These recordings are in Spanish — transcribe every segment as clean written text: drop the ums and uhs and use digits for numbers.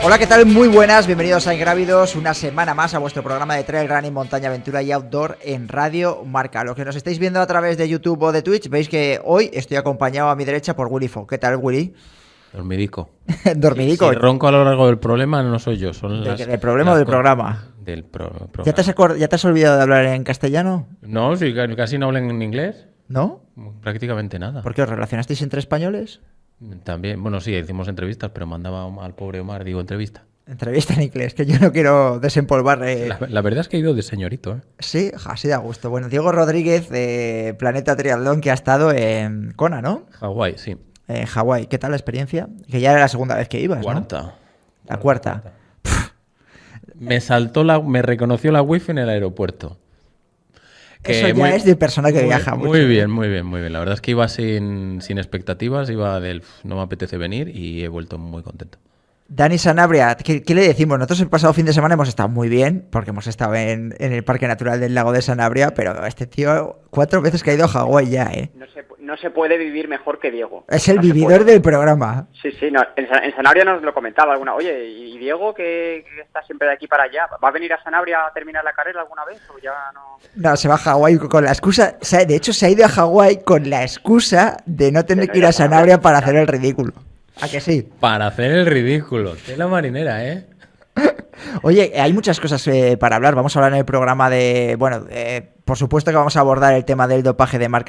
Hola, ¿qué tal? Muy buenas, bienvenidos a Ingrávidos, una semana más a vuestro programa de trail running, montaña, aventura y outdoor en Radio Marca. Los que nos estáis viendo a través de YouTube o de Twitch, veis que hoy estoy acompañado a mi derecha por Willy Fogg. ¿Qué tal, Willy? Dormidico. Dormidico. Si ronco a lo largo del problema, no soy yo, son ¿Del problema o del programa? Del programa. ¿Ya te has olvidado de hablar en castellano? No, sí, casi no hablan en inglés. ¿No? Prácticamente nada. ¿Por qué os relacionasteis entre españoles? También, bueno, sí, hicimos entrevistas, pero mandaba al pobre Omar, digo, entrevista. Entrevista en inglés, que yo no quiero desempolvar. La verdad es que he ido de señorito, ¿eh? Sí, así da gusto. Bueno, Diego Rodríguez de Planeta Triatlón, que ha estado en Kona, ¿no? Hawái, sí. En Hawái. ¿Qué tal la experiencia? Que ya era la segunda vez que ibas, Cuarta. ¿no? La cuarta. Me reconoció la wifi en el aeropuerto. Eso ya es de persona que viaja mucho. Muy bien, muy bien, muy bien. La verdad es que iba sin expectativas, iba del no me apetece venir y he vuelto muy contento. Dani Sanabria, ¿qué le decimos? Nosotros el pasado fin de semana hemos estado muy bien, porque hemos estado en el Parque Natural del Lago de Sanabria, pero este tío 4 veces que ha ido a Hawái ya, ¿eh? No se puede vivir mejor que Diego. Es el vividor del programa. Sí, no, en Sanabria nos lo comentaba alguna. Oye, ¿y Diego, que está siempre de aquí para allá, va a venir a Sanabria a terminar la carrera alguna vez o ya no? No, se va a Hawái con la excusa, de hecho se ha ido a Hawái con la excusa de no tener que ir a Sanabria para hacer el ridículo. ¿A que sí? Para hacer el ridículo. Tela marinera, ¿eh? Oye, hay muchas cosas para hablar. Vamos a hablar en el programa de... Bueno, por supuesto que vamos a abordar el tema del dopaje de Marc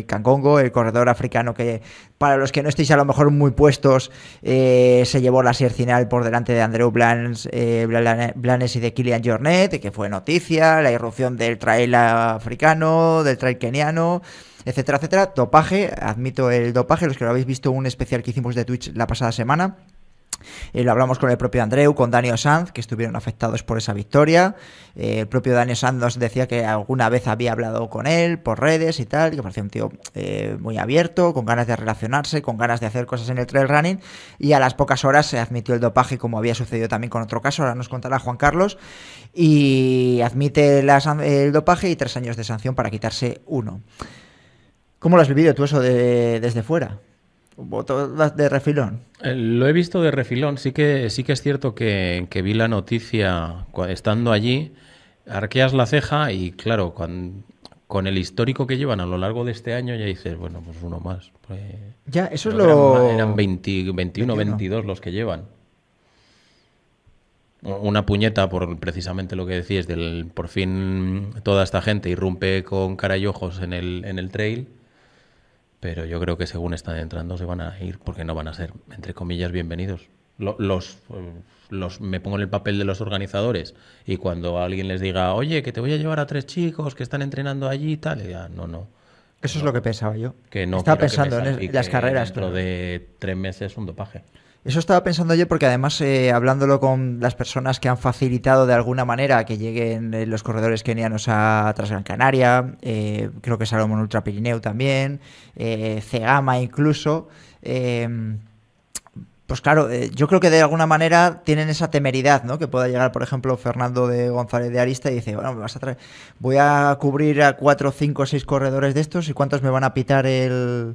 Kangongo, el corredor africano que, para los que no estéis a lo mejor muy puestos, se llevó la Siercinal por delante de Andreu Blanes y de Kilian Jornet, que fue noticia, la irrupción del trail africano, del trail keniano, etcétera, etcétera. Dopaje, admito el dopaje, los que lo habéis visto, un especial que hicimos de Twitch la pasada semana. Lo hablamos con el propio Andreu, con Dani Sanz, que estuvieron afectados por esa victoria. El propio Dani Sanz nos decía que alguna vez había hablado con él por redes y tal, que parecía un tío muy abierto, con ganas de relacionarse, con ganas de hacer cosas en el trail running, y a las pocas horas se admitió el dopaje, como había sucedido también con otro caso, ahora nos contará Juan Carlos, y admite el dopaje y 3 años de sanción para quitarse 1. ¿Cómo lo has vivido tú eso desde fuera? ¿De refilón? Lo he visto de refilón. Sí que es cierto que vi la noticia estando allí, arqueas la ceja y claro, con el histórico que llevan a lo largo de este año ya dices, bueno, pues uno más. Pues, ya, eso es lo... Eran 21, 22 los que llevan. Una puñeta por precisamente lo que decías, por fin toda esta gente irrumpe con cara y ojos en el trail. Pero yo creo que según están entrando se van a ir porque no van a ser, entre comillas, bienvenidos. Me pongo en el papel de los organizadores y cuando alguien les diga, oye, que te voy a llevar a 3 chicos que están entrenando allí y tal, y diga, no. Eso es lo que pensaba yo. Que no estaba pensando en las carreras. Dentro de 3 meses un dopaje. Eso estaba pensando yo porque además hablándolo con las personas que han facilitado de alguna manera que lleguen los corredores kenianos a Transgran Canaria, creo que Salomón Ultra Pirineu también, Cegama incluso, pues claro, yo creo que de alguna manera tienen esa temeridad, ¿no? Que pueda llegar, por ejemplo, Fernando de González de Arista y dice, bueno, voy a cubrir a 4, 5, 6 corredores de estos y ¿cuántos me van a pitar en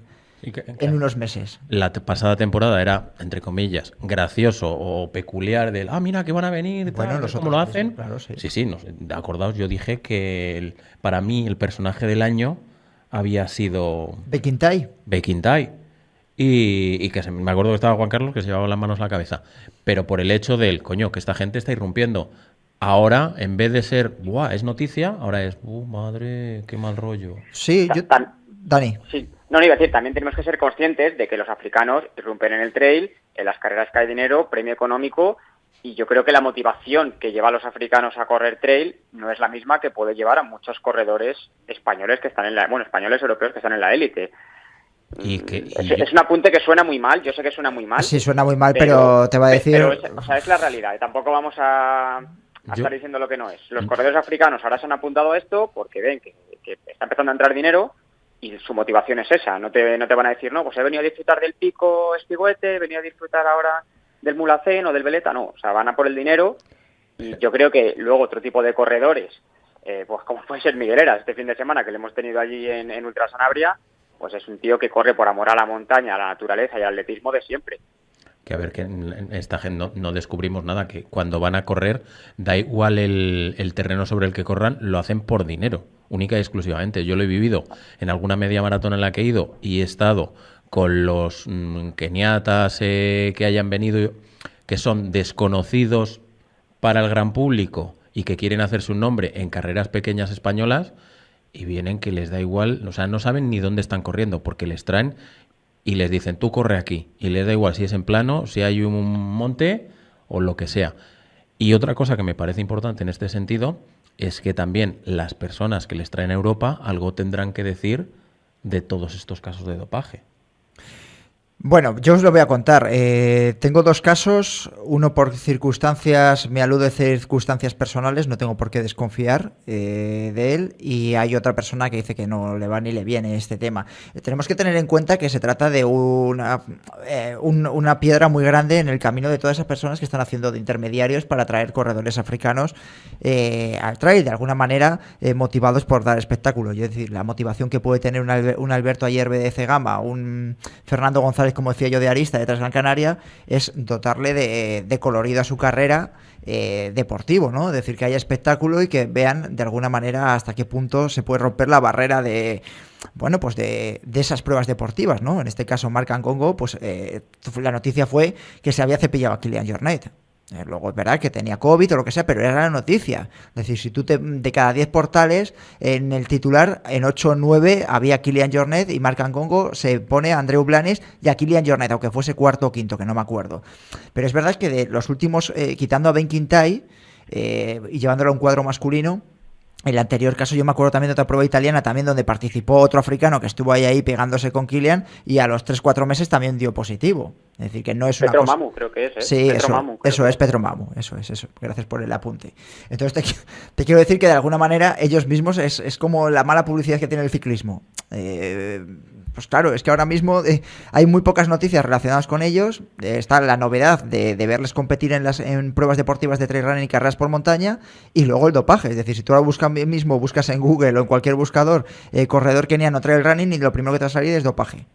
unos meses? La pasada temporada era, entre comillas, gracioso o peculiar del, mira que van a venir, bueno, ¿cómo lo hacen? Claro, sí. Sí, acordaos, yo dije que para mí el personaje del año había sido Bequintai. Y que me acuerdo que estaba Juan Carlos que se llevaba las manos a la cabeza. Pero por el hecho del, coño, que esta gente está irrumpiendo. Ahora, en vez de ser, ¡buah! Es noticia, ahora es, madre, qué mal rollo. Sí, Dani. Sí. No, iba a decir, también tenemos que ser conscientes de que los africanos irrumpen en el trail, en las carreras cae dinero, premio económico, y yo creo que la motivación que lleva a los africanos a correr trail no es la misma que puede llevar a muchos corredores españoles que están españoles europeos que están en la élite. Es un apunte que suena muy mal, yo sé que suena muy mal. Sí, suena muy mal, pero te va a decir... Pero es la realidad, y tampoco vamos a estar diciendo lo que no es. Los corredores africanos ahora se han apuntado a esto porque ven que está empezando a entrar dinero y su motivación es esa. No te van a decir, no, pues he venido a disfrutar del pico Espiguete, he venido a disfrutar ahora del Mulhacén o del Veleta, no. O sea, van a por el dinero y yo creo que luego otro tipo de corredores, pues como puede ser Miguel Heras este fin de semana, que le hemos tenido allí en Ultra Sanabria, pues es un tío que corre por amor a la montaña, a la naturaleza y al atletismo de siempre. que a ver, que esta gente no descubrimos nada, que cuando van a correr, da igual el terreno sobre el que corran, lo hacen por dinero, única y exclusivamente. Yo lo he vivido en alguna media maratón en la que he ido y he estado con los keniatas que hayan venido, que son desconocidos para el gran público y que quieren hacerse un nombre en carreras pequeñas españolas, y vienen que les da igual, o sea, no saben ni dónde están corriendo, porque les traen y les dicen, tú corre aquí, y les da igual si es en plano, si hay un monte o lo que sea. Y otra cosa que me parece importante en este sentido es que también las personas que les traen a Europa algo tendrán que decir de todos estos casos de dopaje. Bueno, yo os lo voy a contar. Tengo dos casos, uno por circunstancias, me alude a circunstancias personales, no tengo por qué desconfiar de él, y hay otra persona que dice que no le va ni le viene este tema. Tenemos que tener en cuenta que se trata de una piedra muy grande en el camino de todas esas personas que están haciendo de intermediarios para traer corredores africanos al trail, de alguna manera motivados por dar espectáculo. Es decir, la motivación que puede tener un Alberto Ayerbe de Cegama, un Fernando González, como decía yo, de Arista, de Transgran Canaria, es dotarle de colorido a su carrera deportivo, ¿no? Es decir, que haya espectáculo y que vean de alguna manera hasta qué punto se puede romper la barrera de esas pruebas deportivas, ¿no? En este caso, Marc Ngongo, pues la noticia fue que se había cepillado a Kilian Jornet. Luego es verdad que tenía COVID o lo que sea, pero era la noticia. Es decir, si tú de cada 10 portales, en el titular, en 8 o 9 había Kilian Jornet y Marc Ngongo se pone a Andreu Blanes y a Kilian Jornet, aunque fuese cuarto o quinto, que no me acuerdo. Pero es verdad que de los últimos, quitando a Ben Quintay y llevándolo a un cuadro masculino, el anterior caso yo me acuerdo también de otra prueba italiana también donde participó otro africano que estuvo ahí pegándose con Kilian y a los 3-4 meses también dio positivo. Es decir, que no es una cosa... Mamu, creo que es, ¿eh? Sí, eso es Petro Mamu, eso. Gracias por el apunte. Entonces te quiero decir que de alguna manera ellos mismos es como la mala publicidad que tiene el ciclismo. Pues claro, es que ahora mismo hay muy pocas noticias relacionadas con ellos. Está la novedad de verles competir en pruebas deportivas de trail running y carreras por montaña, y luego el dopaje. Es decir, si tú ahora buscas en Google o en cualquier buscador corredor keniano trail running, y lo primero que te va a salir es dopaje.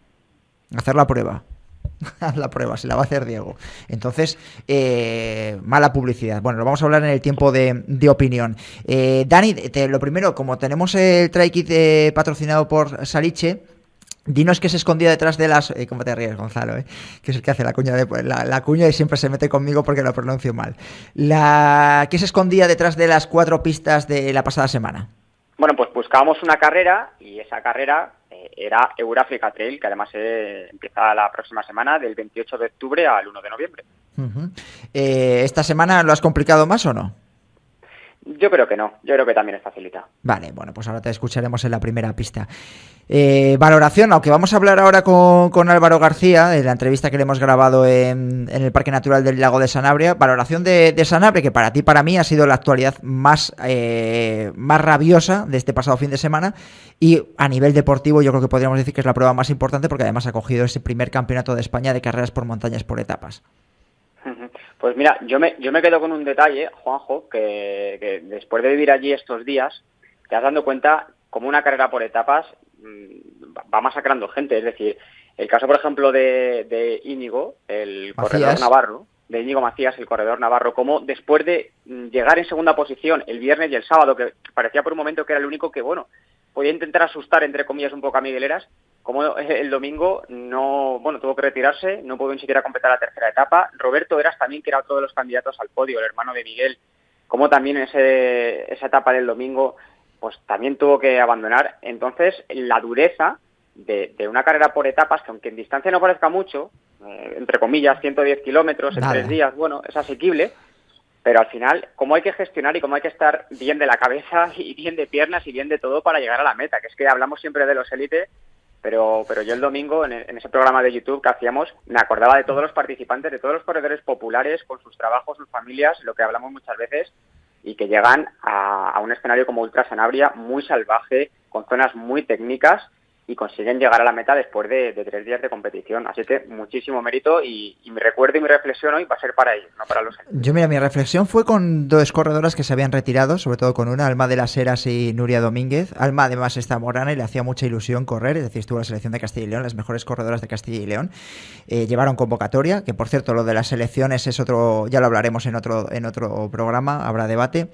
Hacer la prueba. Haz la prueba, se la va a hacer Diego. Entonces, mala publicidad. Bueno, lo vamos a hablar en el tiempo de opinión. Dani, lo primero, como tenemos el Trail Kit patrocinado por Saliche, dinos qué se escondía detrás de las... ¿Cómo te ríes, Gonzalo? Que es el que hace la cuña la cuña y siempre se mete conmigo porque lo pronuncio mal. ¿Qué se escondía detrás de las 4 pistas de la pasada semana? Bueno, pues buscábamos una carrera, y esa carrera era Eurafrica Trail, que además empieza la próxima semana, del 28 de octubre al 1 de noviembre. Uh-huh. ¿Esta semana lo has complicado más o no? Yo creo que no, yo creo que también es facilita. Vale, bueno, pues ahora te escucharemos en la primera pista. Valoración, aunque vamos a hablar ahora con Álvaro García, de la entrevista que le hemos grabado en el Parque Natural del Lago de Sanabria. Valoración de Sanabria, que para ti, para mí, ha sido la actualidad más rabiosa de este pasado fin de semana, y a nivel deportivo yo creo que podríamos decir que es la prueba más importante, porque además ha cogido ese primer campeonato de España de carreras por montañas por etapas. Pues mira, yo me quedo con un detalle, Juanjo, que después de vivir allí estos días, te has dado cuenta como una carrera por etapas va masacrando gente. Es decir, el caso, por ejemplo, de Íñigo, el corredor navarro, de Íñigo Macías, el corredor navarro, como después de llegar en segunda posición el viernes y el sábado, que parecía por un momento que era el único que, bueno, podía intentar asustar, entre comillas, un poco a Migueleras, como el domingo tuvo que retirarse, no pudo ni siquiera completar la tercera etapa. Roberto Heras también, que era otro de los candidatos al podio, el hermano de Miguel, como también en esa etapa del domingo, pues también tuvo que abandonar. Entonces, la dureza de una carrera por etapas, que aunque en distancia no parezca mucho, entre comillas, 110 kilómetros en 3 días, bueno, es asequible, pero al final, cómo hay que gestionar y cómo hay que estar bien de la cabeza y bien de piernas y bien de todo para llegar a la meta, que es que hablamos siempre de los élites, pero yo el domingo, en ese programa de YouTube que hacíamos, me acordaba de todos los participantes, de todos los corredores populares, con sus trabajos, sus familias, lo que hablamos muchas veces, y que llegan a un escenario como Ultra Sanabria, muy salvaje, con zonas muy técnicas, y consiguen llegar a la meta después de 3 días de competición. Así que muchísimo mérito y mi recuerdo y mi reflexión hoy va a ser para ellos, no para los elegidos. Yo, mira, mi reflexión fue con 2 corredoras que se habían retirado, sobre todo con una, Alma de las Heras y Nuria Domínguez. Alma además está morana y le hacía mucha ilusión correr, es decir, estuvo en la selección de Castilla y León, las mejores corredoras de Castilla y León. Llevaron convocatoria, que por cierto lo de las selecciones es otro, ya lo hablaremos en otro programa, habrá debate,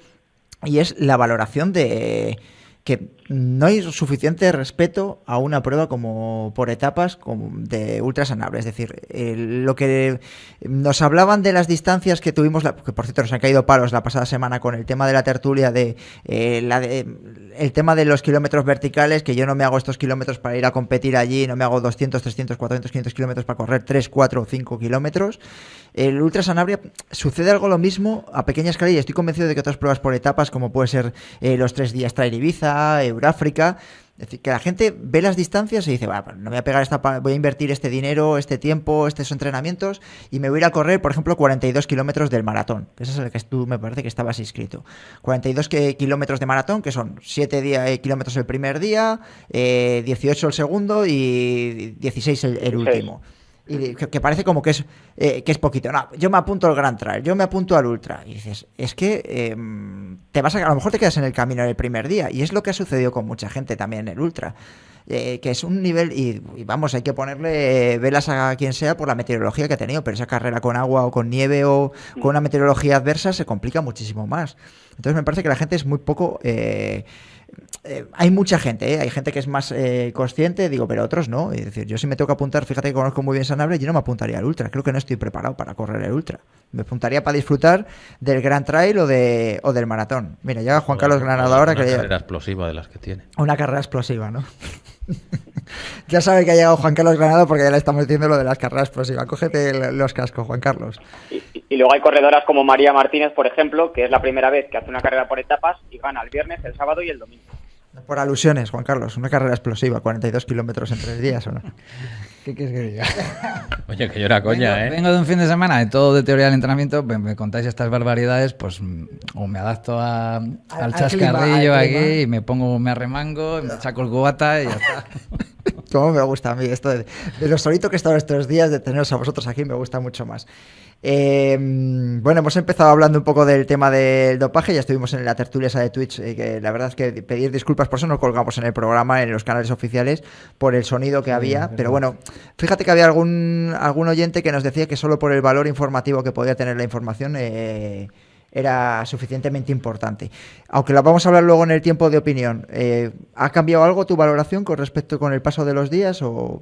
y es la valoración de que no hay suficiente respeto a una prueba como por etapas de ultrasanable. Es decir, lo que nos hablaban de las distancias que tuvimos, que por cierto nos han caído palos la pasada semana con el tema de la tertulia, el tema de los kilómetros verticales, que yo no me hago estos kilómetros para ir a competir allí, no me hago 200, 300, 400, 500 kilómetros para correr 3, 4 o 5 kilómetros. El Ultra Sanabria sucede algo lo mismo a pequeña escala y estoy convencido de que otras pruebas por etapas, como puede ser los 3 días Trail Ibiza, Euráfrica, es decir, que la gente ve las distancias y dice, no me voy a pegar voy a invertir este dinero, este tiempo, estos entrenamientos y me voy a ir a correr, por ejemplo, 42 kilómetros del maratón. Ese es el que tú me parece que estabas inscrito. 42 kilómetros de maratón, que son 7 kilómetros el primer día, 18 el segundo y 16 el último. Y que parece como que es poquito. No, yo me apunto al Grand Trail, yo me apunto al Ultra. Y dices, es que a lo mejor te quedas en el camino en el primer día. Y es lo que ha sucedido con mucha gente también en el Ultra. Que es un nivel, y vamos, hay que ponerle velas a quien sea por la meteorología que ha tenido, pero esa carrera con agua o con nieve o con una meteorología adversa se complica muchísimo más. Entonces me parece que la gente es muy poco... hay mucha gente, hay gente que es más consciente, pero otros no. Es decir, yo si me tengo que apuntar, fíjate que conozco muy bien Sanabria, yo no me apuntaría al Ultra, creo que no estoy preparado para correr el Ultra. Me apuntaría para disfrutar del Grand Trail o del maratón. Mira, llega Juan Carlos Granado ahora. Una carrera explosiva de las que tiene. Una carrera explosiva, ¿no? Ya sabe que ha llegado Juan Carlos Granado porque ya le estamos diciendo lo de las carreras explosivas. Cógete los cascos, Juan Carlos. Y luego hay corredoras como María Martínez, por ejemplo, que es la primera vez que hace una carrera por etapas y gana el viernes, el sábado y el domingo. Por alusiones, Juan Carlos, una carrera explosiva, 42 kilómetros en 3 días, ¿o no? ¿Qué quieres que diga? Oye, que yo era coña, Vengo de un fin de semana de todo de teoría del entrenamiento, me contáis estas barbaridades, pues o me adapto al chascarrillo aquí y me arremango, me saco el cubata y ya está. Cómo me gusta a mí esto de lo solito que he estado estos días, de teneros a vosotros aquí, me gusta mucho más. Bueno, hemos empezado hablando un poco del tema del dopaje, ya estuvimos en la tertulia esa de Twitch, que la verdad es que pedir disculpas, por eso no colgamos en el programa, en los canales oficiales, por el sonido que había, pero bueno, fíjate que había algún oyente que nos decía que solo por el valor informativo que podía tener la información era suficientemente importante. Aunque la vamos a hablar luego en el tiempo de opinión, ¿ha cambiado algo tu valoración con respecto con el paso de los días o...?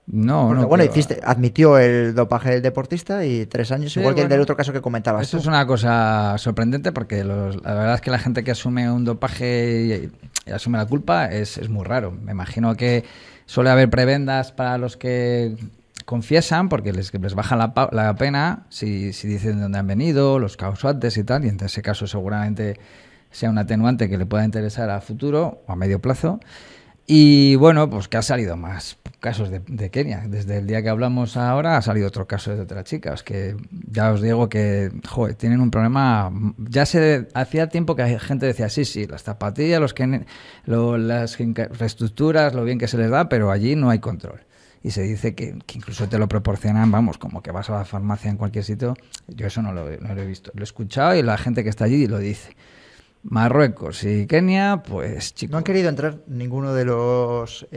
No, porque, no. Bueno, admitió el dopaje del deportista y 3 años, sí, igual que el del otro caso que comentabas. Eso es una cosa sorprendente porque la verdad es que la gente que asume un dopaje y asume la culpa es muy raro. Me imagino que suele haber prebendas para los que confiesan porque les baja la pena si dicen de dónde han venido, los causantes y tal, y en ese caso seguramente sea un atenuante que le pueda interesar a futuro o a medio plazo. Y bueno, pues que ha salido más casos de Kenia. Desde el día que hablamos ahora ha salido otro caso de otra chica. Es que ya os digo que, tienen un problema. Ya hacía tiempo que gente decía, sí, las zapatillas, las infraestructuras, lo bien que se les da, pero allí no hay control. Y se dice que incluso te lo proporcionan, vamos, como que vas a la farmacia en cualquier sitio. Yo eso no lo he visto. Lo he escuchado y la gente que está allí lo dice. Marruecos y Kenia, pues chicos. No han querido entrar ninguno de los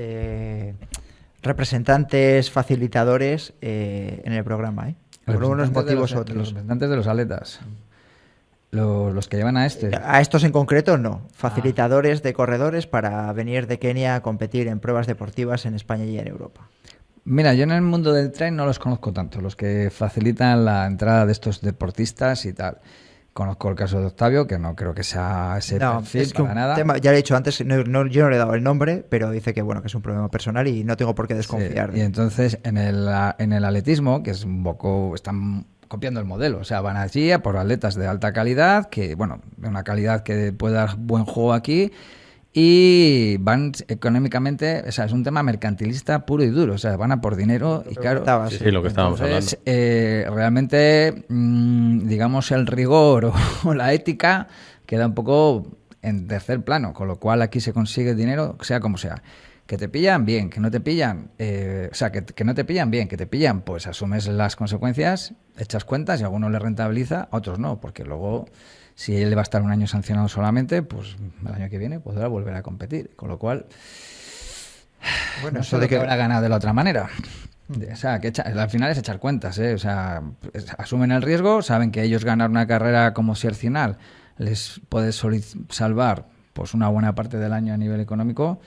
representantes, facilitadores en el programa, por unos motivos u otros. Los representantes de los atletas. Los que llevan a A estos en concreto no. Facilitadores de corredores para venir de Kenia a competir en pruebas deportivas en España y en Europa. Mira, yo en el mundo del trail no los conozco tanto, los que facilitan la entrada de estos deportistas y tal. Conozco el caso de Octavio, que no creo que sea ese perfil es que para nada. Ya lo he dicho antes, yo no le he dado el nombre, pero dice que que es un problema personal y no tengo por qué desconfiar. Sí, y entonces en el atletismo, que es un poco, están copiando el modelo, o sea, van allí a por atletas de alta calidad, de una calidad que puede dar buen juego aquí, y van económicamente, o sea, es un tema mercantilista puro y duro, o sea, van a por dinero y claro, sí, lo que estábamos hablando. Realmente, digamos, el rigor o la ética queda un poco en tercer plano, con lo cual aquí se consigue dinero, sea como sea. Que te pillan, bien. Que no te pillan, que no te pillan, bien. Que te pillan, pues asumes las consecuencias, echas cuentas y a algunos le rentabiliza, a otros no, porque luego, si él va a estar un año sancionado solamente, pues el año que viene podrá volver a competir. Con lo cual, bueno, eso de que habrá ganado de la otra manera. O sea, que al final es echar cuentas, ¿eh? O sea, asumen el riesgo, saben que ellos ganar una carrera como Siercinal les puede salvar pues una buena parte del año a nivel económico,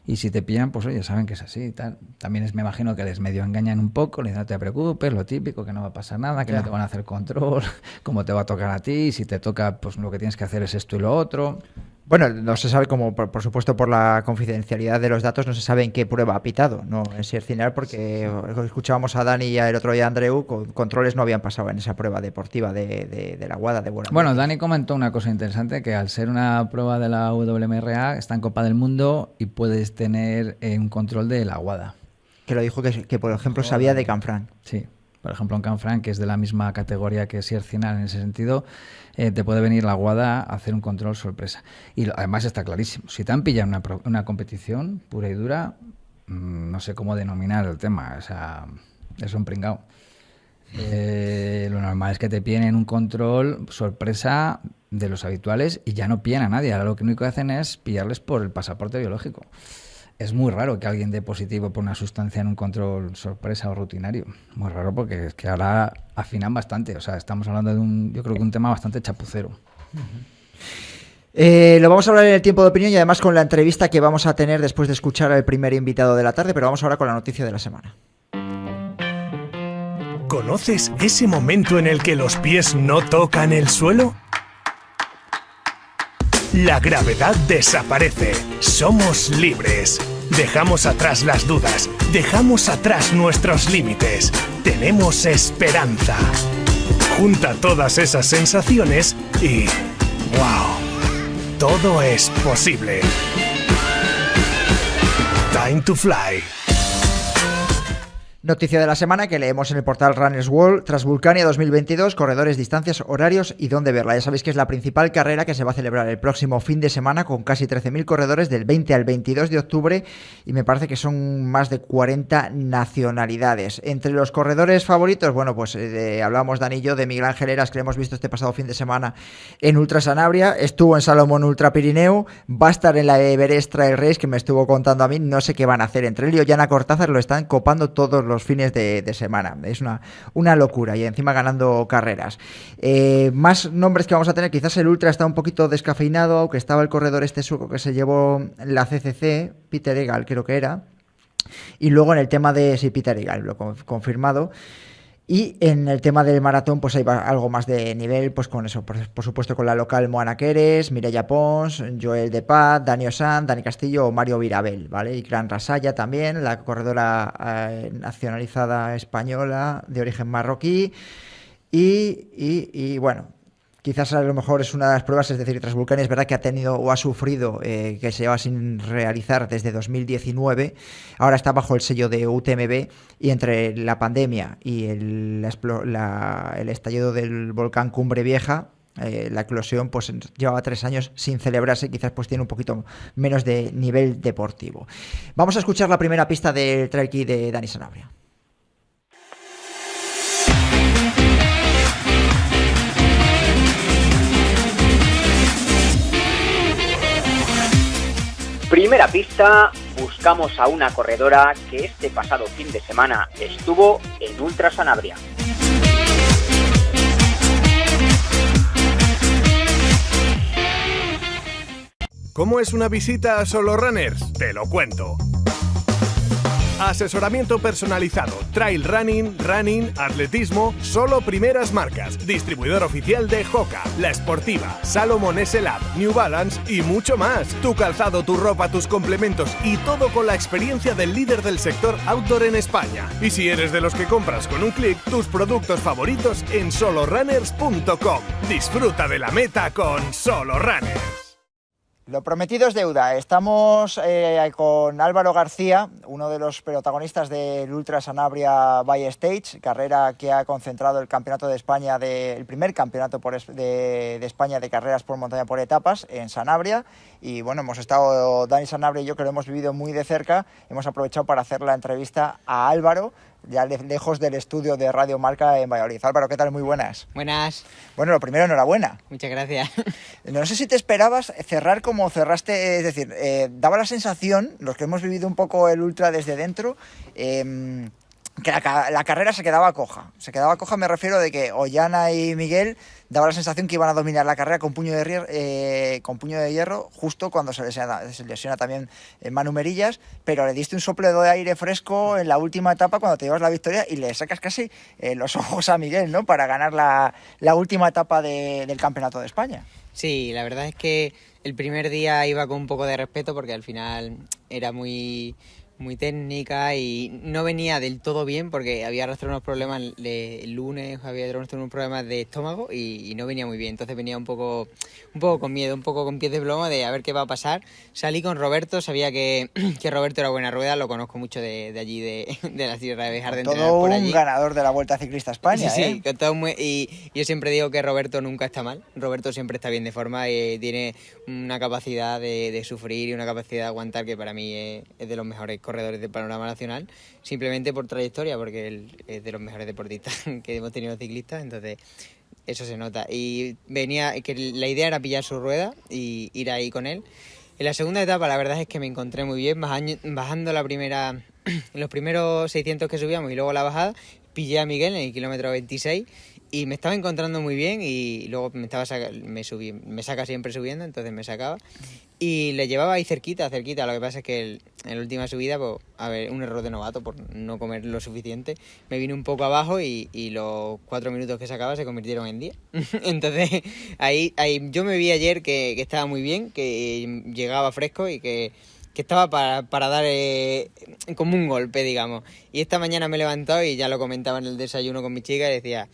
y si te pillan, pues oye, saben que es así y tal. También me imagino que les medio engañan un poco, les dicen no te preocupes, lo típico, que no va a pasar nada, que no te van a hacer control, cómo te va a tocar a ti, si te toca, pues lo que tienes que hacer es esto y lo otro. Bueno, no se sabe, como por supuesto por la confidencialidad de los datos, no se sabe en qué prueba ha pitado, no en Siercinal, porque escuchábamos a Dani y el otro día a Andreu, controles no habían pasado en esa prueba deportiva de la WADA de Buenos Aires. Bueno, Dani comentó una cosa interesante, que al ser una prueba de la WMRA está en Copa del Mundo y puedes tener un control de la WADA. Que lo dijo que por ejemplo, sabía de Canfranc. Sí. Por ejemplo, en Canfranc, que es de la misma categoría que Siercinal en ese sentido, te puede venir la WADA a hacer un control sorpresa. Y además está clarísimo. Si te han pillado una competición pura y dura, no sé cómo denominar el tema. O sea, es un pringao. Lo normal es que te pillen un control sorpresa de los habituales y ya no pillan a nadie. Ahora lo único que hacen es pillarles por el pasaporte biológico. Es muy raro que alguien dé positivo por una sustancia en un control sorpresa o rutinario. Muy raro, porque es que ahora afinan bastante. O sea, estamos hablando de yo creo que un tema bastante chapucero. Lo vamos a hablar en el tiempo de opinión y además con la entrevista que vamos a tener después de escuchar al primer invitado de la tarde, pero vamos ahora con la noticia de la semana. ¿Conoces ese momento en el que los pies no tocan el suelo? La gravedad desaparece. Somos libres. Dejamos atrás las dudas. Dejamos atrás nuestros límites. Tenemos esperanza. Junta todas esas sensaciones y... ¡wow! Todo es posible. Time to fly. Noticia de la semana que leemos en el portal Runners World: Transvulcania 2022, corredores, distancias, horarios y dónde verla. Ya sabéis que es la principal carrera que se va a celebrar el próximo fin de semana, con casi 13.000 corredores del 20 al 22 de octubre, y me parece que son más de 40 nacionalidades. Entre los corredores favoritos, bueno, pues hablamos, Dani y yo, de Miguel Ángel Heras, que lo hemos visto este pasado fin de semana en Ultra Sanabria, estuvo en Salomón Ultra Pirineo, va a estar en la Everest Trail Race, que me estuvo contando a mí, no sé qué van a hacer. Entre él y Ollana Cortázar lo están copando todos los fines de semana. Es una locura, y encima ganando carreras. Más nombres que vamos a tener: quizás el Ultra está un poquito descafeinado, aunque estaba el corredor sueco que se llevó la CCC, Peter Egal creo que era, y luego en el tema de Peter Egal, lo confirmado. Y en el tema del maratón, pues hay algo más de nivel, pues con eso, por supuesto, con la local Moana Queres, Mireia Pons, Joel Depat, Dani Ossán, Dani Castillo o Mario Virabel, ¿vale? Y Gran Rasaya también, la corredora nacionalizada española de origen marroquí. Y bueno, quizás a lo mejor es una de las pruebas, es decir, Transvulcania es verdad que ha tenido o ha sufrido, que se lleva sin realizar desde 2019, ahora está bajo el sello de UTMB, y entre la pandemia y el estallido del volcán Cumbre Vieja, la eclosión, pues llevaba 3 años sin celebrarse, quizás pues tiene un poquito menos de nivel deportivo. Vamos a escuchar la primera pista del Trail Key de Dani Sanabria. Primera pista, buscamos a una corredora que este pasado fin de semana estuvo en Ultra Sanabria. ¿Cómo es una visita a Solo Runners? Te lo cuento. Asesoramiento personalizado, trail running, atletismo, solo primeras marcas. Distribuidor oficial de Hoka, La Sportiva, Salomon S-Lab, New Balance y mucho más. Tu calzado, tu ropa, tus complementos y todo con la experiencia del líder del sector outdoor en España. Y si eres de los que compras con un clic, tus productos favoritos en solorunners.com. Disfruta de la meta con Solo Runners. Lo prometido es deuda. Estamos con Álvaro García, uno de los protagonistas del Ultra Sanabria by Stage, carrera que ha concentrado el campeonato de España, el primer campeonato de España de carreras por montaña por etapas en Sanabria. Y bueno, hemos estado, Dani Sanabria y yo, que lo hemos vivido muy de cerca, hemos aprovechado para hacer la entrevista a Álvaro, ya lejos del estudio de Radio Marca en Valladolid. Álvaro, ¿qué tal? Muy buenas. Buenas. Bueno, lo primero, enhorabuena. Muchas gracias. No sé si te esperabas cerrar como cerraste, es decir, daba la sensación, los que hemos vivido un poco el Ultra desde dentro, que la carrera se quedaba coja. Se quedaba coja, me refiero de que Ollana y Miguel daba la sensación que iban a dominar la carrera con puño de hierro, justo cuando se lesiona también Manu Merillas, pero le diste un soplo de aire fresco en la última etapa cuando te llevas la victoria y le sacas casi los ojos a Miguel, ¿no?, para ganar la última etapa del Campeonato de España. Sí, la verdad es que el primer día iba con un poco de respeto porque al final era muy técnica y no venía del todo bien porque había arrastrado unos problemas el lunes, había arrastrado unos problemas de estómago y no venía muy bien. Entonces venía un poco con miedo, un poco con pies de plomo de a ver qué va a pasar. Salí con Roberto, sabía que Roberto era buena rueda, lo conozco mucho de allí, de la Sierra de Béjar, de entrenar por allí. Todo un ganador de la Vuelta Ciclista España, sí, y yo siempre digo que Roberto nunca está mal. Roberto siempre está bien de forma y tiene una capacidad de sufrir y una capacidad de aguantar que para mí es de los mejores corredores del panorama nacional, simplemente por trayectoria, porque él es de los mejores deportistas que hemos tenido ciclistas, entonces eso se nota. Y que la idea era pillar su rueda y ir ahí con él. En la segunda etapa la verdad es que me encontré muy bien, bajando los primeros 600 que subíamos y luego la bajada, pillé a Miguel en el kilómetro 26 y me estaba encontrando muy bien y luego me saca siempre subiendo, entonces me sacaba y le llevaba ahí cerquita, lo que pasa es que en la última subida, pues, a ver, un error de novato por no comer lo suficiente, me vine un poco abajo y los 4 minutos que sacaba se convirtieron en 10. Entonces ahí yo me vi ayer que estaba muy bien, que llegaba fresco y que estaba para dar como un golpe, digamos. Y esta mañana me he levantado y ya lo comentaba en el desayuno con mi chica y decía,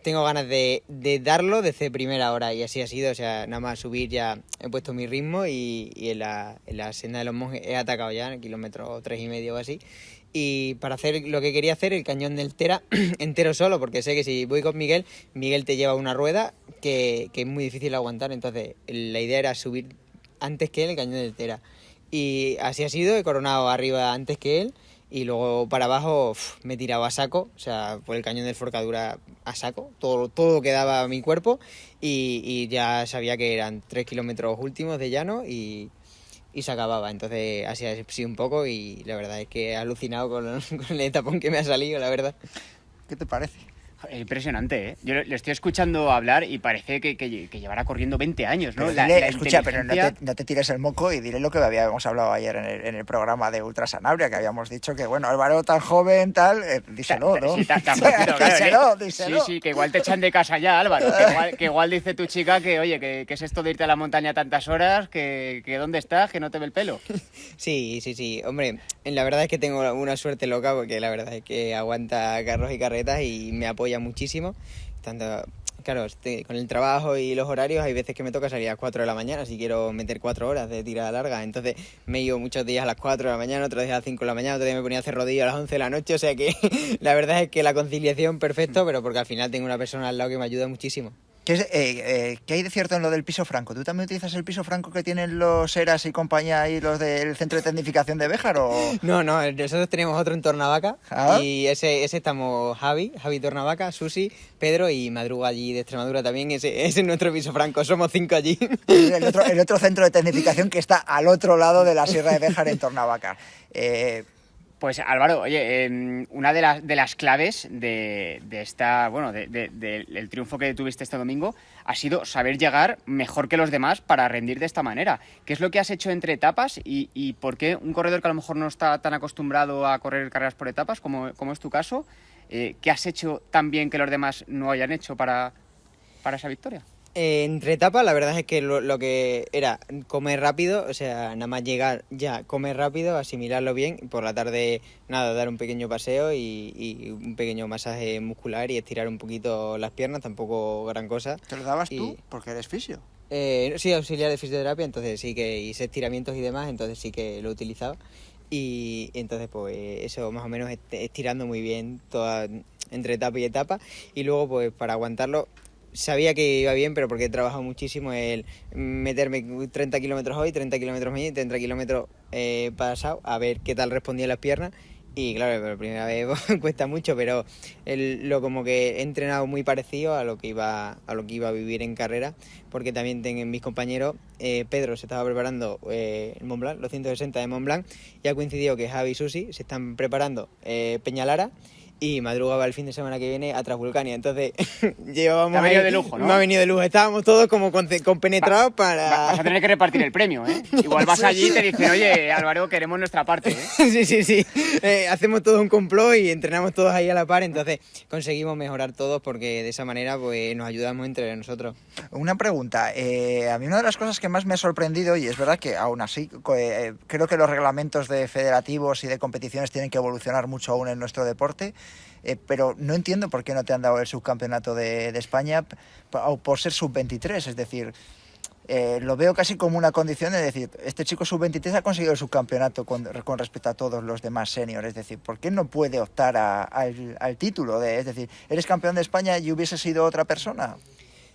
tengo ganas de darlo desde primera hora, y así ha sido. O sea, nada más subir ya he puesto mi ritmo y en la senda de los monjes he atacado ya en el kilómetro 3,5 o así. Y para hacer lo que quería hacer, el cañón del Tera entero solo, porque sé que si voy con Miguel te lleva una rueda que es muy difícil aguantar. Entonces la idea era subir antes que él el cañón del Tera. Y así ha sido, he coronado arriba antes que él. Y luego para abajo me he tirado a saco, o sea, por el cañón del Forcadura a saco, todo quedaba a mi cuerpo y ya sabía que eran 3 kilómetros últimos de llano y se acababa. Entonces así ha sido un poco y la verdad es que he alucinado con el etapón que me ha salido, la verdad. ¿Qué te parece? Impresionante, ¿eh? Yo le estoy escuchando hablar y parece que llevará corriendo 20 años, ¿no? Escucha, pero no te tires el moco y diré lo que habíamos hablado ayer en el programa de Ultra Sanabria, que habíamos dicho que, bueno, Álvaro tan joven, díselo, ¿no? Sí, díselo. Sí, que igual te echan de casa ya, Álvaro. Que igual dice tu chica que, oye, que es esto de irte a la montaña tantas horas, que ¿dónde estás? Que no te ve el pelo. Sí. Hombre, la verdad es que tengo una suerte loca, porque la verdad es que aguanta carros y carretas y me apoya muchísimo. Claro, con el trabajo y los horarios hay veces que me toca salir a las 4 de la mañana si quiero meter 4 horas de tirada larga. Entonces me he ido muchos días a las 4 de la mañana, otros días a las 5 de la mañana, otro día me ponía a hacer rodillo a las 11 de la noche. O sea que la verdad es que la conciliación perfecto, pero porque al final tengo una persona al lado que me ayuda muchísimo. ¿Qué hay de cierto en lo del piso franco? ¿Tú también utilizas el piso franco que tienen los Eras y compañía y los del Centro de Tecnificación de Béjar? ¿O? No, nosotros tenemos otro en Tornavaca. Y ese estamos Javi Tornavaca, Susi, Pedro y Madruga allí de Extremadura también. Ese es nuestro piso franco, somos 5 allí. El otro Centro de Tecnificación que está al otro lado de la Sierra de Béjar en Tornavaca. Pues Álvaro, oye, una de las claves de esta, bueno, del triunfo que tuviste este domingo ha sido saber llegar mejor que los demás para rendir de esta manera. ¿Qué es lo que has hecho entre etapas y por qué un corredor que a lo mejor no está tan acostumbrado a correr carreras por etapas, como es tu caso, qué has hecho tan bien que los demás no hayan hecho para esa victoria? Entre etapas, la verdad es que lo que era comer rápido, o sea, nada más llegar ya, comer rápido, asimilarlo bien, y por la tarde, nada, dar un pequeño paseo y un pequeño masaje muscular y estirar un poquito las piernas, tampoco gran cosa. ¿Te lo dabas tú? Porque eres fisio. Sí, auxiliar de fisioterapia, entonces sí que hice estiramientos y demás, entonces sí que lo utilizaba. Y entonces pues eso más o menos estirando muy bien toda, entre etapa y etapa. Y luego pues para aguantarlo, sabía que iba bien, pero porque he trabajado muchísimo el meterme 30 kilómetros hoy, 30 kilómetros mañana y 30 kilómetros pasado, a ver qué tal respondían las piernas. Y claro, por primera vez cuesta mucho, pero lo como que he entrenado muy parecido a lo que iba a vivir en carrera, porque también tengo mis compañeros, Pedro se estaba preparando el Mont Blanc, los 160 de Mont Blanc, y ha coincidido que Javi y Susi se están preparando Peñalara, y madrugaba el fin de semana que viene a Transvulcania. Entonces llevábamos... Me ha venido de lujo, ¿no? Me ha venido de lujo. Estábamos todos como compenetrados para... Vas a tener que repartir el premio, ¿eh? Igual vas allí y te dicen, oye, Álvaro, queremos nuestra parte, ¿eh? Sí. Hacemos todo un complot y entrenamos todos ahí a la par. Entonces conseguimos mejorar todos porque de esa manera pues nos ayudamos entre nosotros. Una pregunta. A mí una de las cosas que más me ha sorprendido, y es verdad que aún así creo que los reglamentos de federativos y de competiciones tienen que evolucionar mucho aún en nuestro deporte, pero no entiendo por qué no te han dado el subcampeonato de España por ser sub-23, es decir, lo veo casi como una condición de decir, este chico sub-23 ha conseguido el subcampeonato con respecto a todos los demás seniors, es decir, ¿por qué no puede optar al título? Es decir, ¿eres campeón de España y hubiese sido otra persona?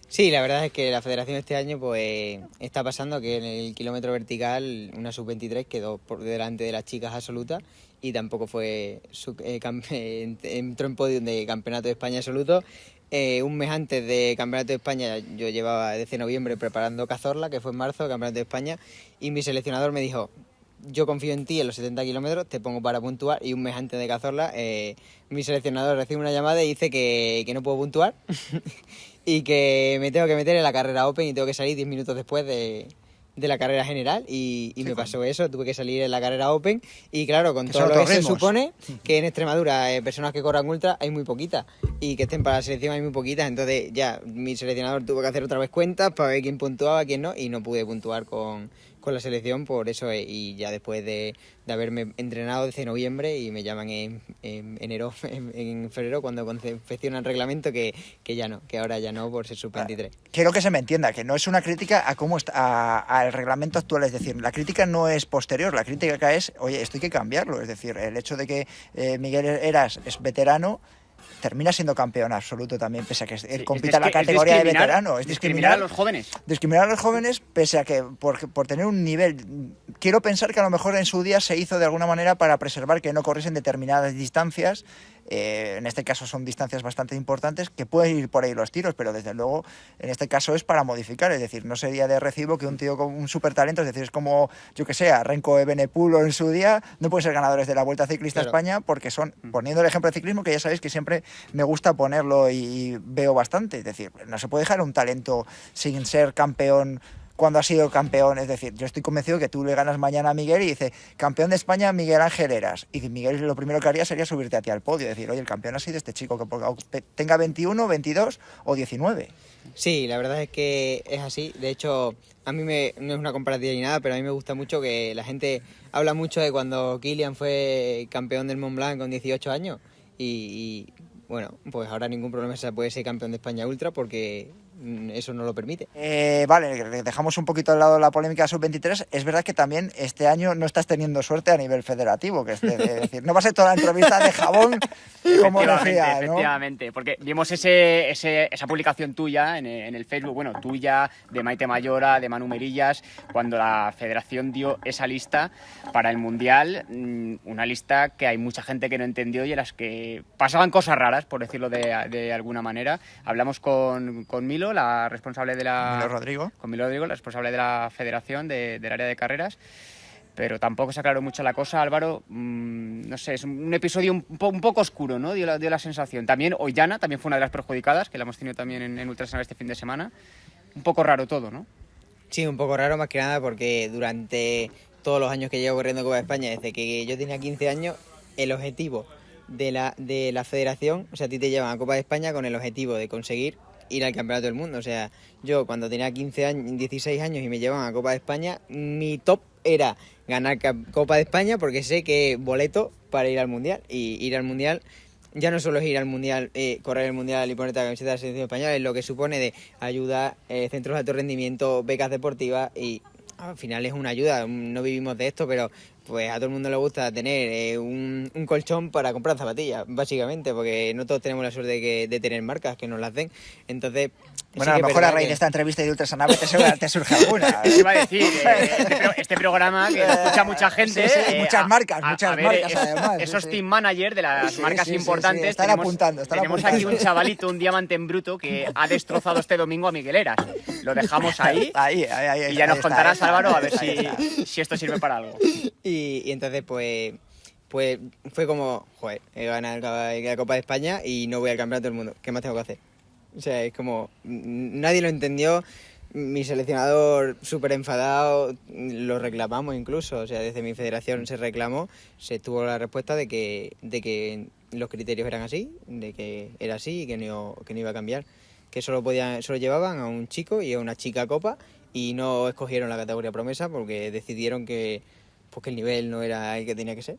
Sí, la verdad es que la federación este año pues está pasando que en el kilómetro vertical una sub-23 quedó por delante de las chicas absolutas y tampoco fue entró en podio de campeonato de España absoluto. Un mes antes de campeonato de España yo llevaba desde noviembre preparando Cazorla, que fue en marzo, campeonato de España, y mi seleccionador me dijo, yo confío en ti en los 70 kilómetros, te pongo para puntuar, y un mes antes de Cazorla mi seleccionador recibe una llamada y dice que no puedo puntuar y que me tengo que meter en la carrera Open y tengo que salir 10 minutos después de la carrera general y sí, me pasó eso, tuve que salir en la carrera Open y claro, con todo lo que se supone que en Extremadura personas que corran ultra hay muy poquitas y que estén para la selección hay muy poquitas, entonces ya mi seleccionador tuvo que hacer otra vez cuentas para ver quién puntuaba, quién no, y no pude puntuar con la selección por eso, y ya después de haberme entrenado desde noviembre y me llaman en enero, en febrero cuando confeccionan el reglamento que ya no, que ahora ya no por ser sub-23. Quiero que se me entienda, que no es una crítica a cómo está al reglamento actual, es decir, la crítica no es posterior, la crítica es, oye, esto hay que cambiarlo, es decir, el hecho de que Miguel Heras es veterano, termina siendo campeón absoluto también, pese a que él compita en la categoría de veterano. Es discriminar a los jóvenes. Discriminar a los jóvenes, pese a que por tener un nivel... Quiero pensar que a lo mejor en su día se hizo de alguna manera para preservar que no corriesen determinadas distancias. En este caso son distancias bastante importantes, que pueden ir por ahí los tiros, pero desde luego en este caso es para modificar, es decir, no sería de recibo que un tío con un súper talento, es decir, es como, yo que sé, Renko Evenepoel en su día, no pueden ser ganadores de la Vuelta Ciclista a España, porque son, poniendo el ejemplo de ciclismo, que ya sabéis que siempre me gusta ponerlo y veo bastante, es decir, no se puede dejar un talento sin ser campeón cuando ha sido campeón, es decir, yo estoy convencido que tú le ganas mañana a Miguel y dice, campeón de España Miguel Ángel Heras, y Miguel lo primero que haría sería subirte a ti al podio, decir, oye, el campeón ha sido este chico, que tenga 21, 22 o 19. Sí, la verdad es que es así, de hecho, a mí no es una comparativa ni nada, pero a mí me gusta mucho que la gente habla mucho de cuando Kilian fue campeón del Mont Blanc con 18 años, y bueno, pues ahora ningún problema se puede ser campeón de España Ultra porque eso no lo permite. Vale, dejamos un poquito de lado la polémica sub-23. Es verdad que también este año no estás teniendo suerte a nivel federativo, que es decir, no va a ser toda la entrevista de jabón, como decía, ¿no? Efectivamente, porque vimos esa publicación tuya en el Facebook, bueno, tuya, de Maite Mayora, de Manu Merillas, cuando la federación dio esa lista para el Mundial, una lista que hay mucha gente que no entendió y en las que pasaban cosas raras, por decirlo de alguna manera. Hablamos con Milo, la responsable de la... Milo Rodrigo. Con Milo Rodrigo, la responsable de la federación del área de carreras, pero tampoco se aclaró mucho la cosa, Álvaro. No sé, es un episodio un poco oscuro, ¿no? Dio la sensación. También Ollana también fue una de las perjudicadas, que la hemos tenido también en Ultrasan este fin de semana. Un poco raro todo, ¿no? Sí, un poco raro más que nada porque durante todos los años que llevo corriendo Copa de España, desde que yo tenía 15 años, el objetivo de la federación, o sea, a ti te llevan a Copa de España con el objetivo de conseguir ir al Campeonato del Mundo. O sea, yo cuando tenía 15 años, 16 años y me llevaban a Copa de España, mi top era ganar Copa de España porque sé que boleto para ir al Mundial, y ir al Mundial ya no solo es ir al Mundial, correr el Mundial y ponerte la camiseta de la selección española, es lo que supone de ayuda, centros de alto rendimiento, becas deportivas y al final es una ayuda. No vivimos de esto, pero pues a todo el mundo le gusta tener un colchón para comprar zapatillas, básicamente, porque no todos tenemos la suerte de tener marcas que nos las den. Entonces, bueno, a lo mejor a raíz de esta entrevista y de Ultrasanave te surge alguna. Eso iba a decir, este programa que escucha mucha gente. Sí, muchas marcas además. Esos team managers de las marcas importantes. Están apuntando. Tenemos aquí un chavalito, un diamante en bruto, que ha destrozado este domingo a Miguel Eras. Lo dejamos ahí. Y ya nos contarás, Álvaro, a ver si esto sirve para algo. Y entonces, pues fue como, joder, he ganado la Copa de España y no voy al Campeonato del Mundo. ¿Qué más tengo que hacer? O sea, es como, nadie lo entendió. Mi seleccionador súper enfadado, lo reclamamos incluso. O sea, desde mi federación se reclamó, se tuvo la respuesta de que los criterios eran así, de que era así y que no iba a cambiar. Que solo llevaban a un chico y a una chica a Copa y no escogieron la categoría promesa porque decidieron que el nivel no era el que tenía que ser.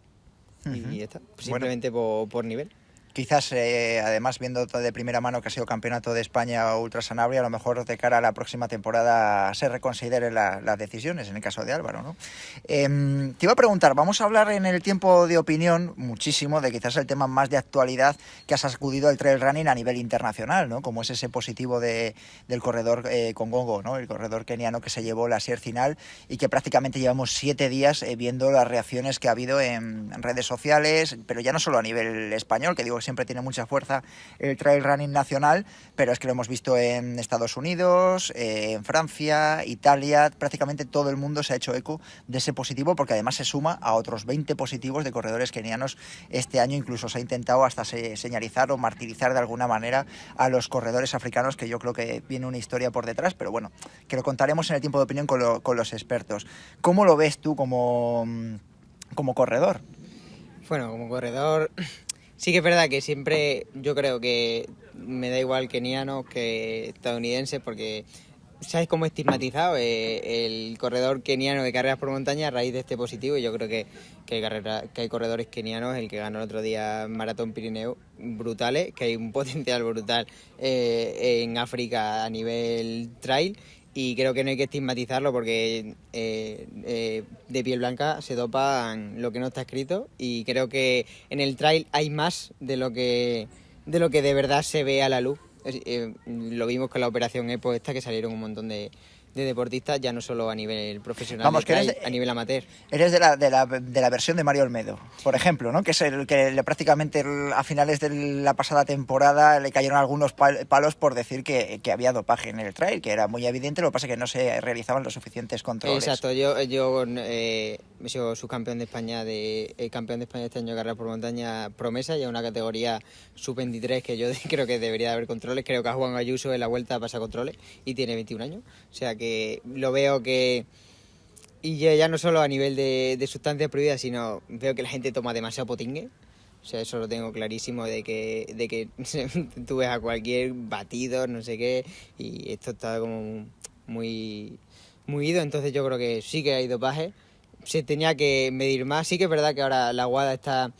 Y ya está, simplemente por nivel. Quizás, además, viendo de primera mano que ha sido campeonato de España Ultra Sanabria, a lo mejor de cara a la próxima temporada se reconsideren las decisiones, en el caso de Álvaro, ¿no? Te iba a preguntar, vamos a hablar en el tiempo de opinión muchísimo de quizás el tema más de actualidad que ha sacudido el trail running a nivel internacional, ¿no? Como es ese positivo del corredor Kongongo, ¿no? El corredor keniano que se llevó la SIER final y que prácticamente llevamos 7 días viendo las reacciones que ha habido en redes sociales, pero ya no solo a nivel español, que digo siempre tiene mucha fuerza el trail running nacional, pero es que lo hemos visto en Estados Unidos, en Francia, Italia, prácticamente todo el mundo se ha hecho eco de ese positivo, porque además se suma a otros 20 positivos de corredores kenianos este año. Incluso se ha intentado hasta señalizar o martirizar de alguna manera a los corredores africanos, que yo creo que viene una historia por detrás, pero bueno, que lo contaremos en el tiempo de opinión con los expertos. ¿Cómo lo ves tú como corredor? Bueno, como corredor, sí que es verdad que siempre yo creo que me da igual keniano que estadounidense, porque ¿sabes cómo estigmatizado el corredor keniano de carreras por montaña a raíz de este positivo? Y yo creo que hay corredores kenianos, el que ganó el otro día Maratón Pirineo, brutales, que hay un potencial brutal en África a nivel trail. Y creo que no hay que estigmatizarlo porque de piel blanca se dopan lo que no está escrito, y creo que en el trail hay más de lo que de verdad se ve a la luz. Lo vimos con la operación EPO esta, que salieron un montón de deportistas, ya no solo a nivel profesional, vamos, a nivel amateur. Eres de la versión de Mario Olmedo, por ejemplo, ¿no? Que es el que prácticamente a finales de la pasada temporada le cayeron algunos palos por decir que había dopaje en el trail, que era muy evidente, lo que pasa es que no se realizaban los suficientes controles. Exacto, yo he sido subcampeón de España campeón de España este año de carrera por montaña promesa, y a una categoría sub-23 que yo creo que debería haber controles. Creo que a Juan Ayuso en la vuelta pasa controles y tiene 21 años, o sea que lo veo que, y ya no solo a nivel de sustancias prohibidas, sino veo que la gente toma demasiado potingue. O sea, eso lo tengo clarísimo, de que tú ves a cualquier batido, no sé qué, y esto está como muy ido. Entonces yo creo que sí que hay dopaje, se tenía que medir más. Sí que es verdad que ahora la WADA está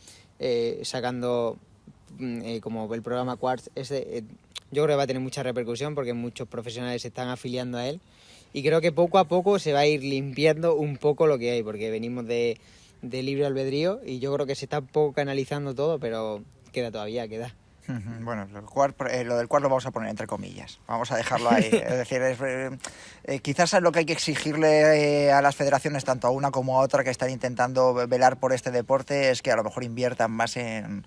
sacando como el programa Quartz, yo creo que va a tener mucha repercusión porque muchos profesionales se están afiliando a él, y creo que poco a poco se va a ir limpiando un poco lo que hay, porque venimos de libre albedrío y yo creo que se está un poco canalizando todo, pero queda. Bueno, lo del cual lo vamos a poner entre comillas, vamos a dejarlo ahí. Es decir, quizás es lo que hay que exigirle a las federaciones, tanto a una como a otra, que están intentando velar por este deporte, es que a lo mejor inviertan más en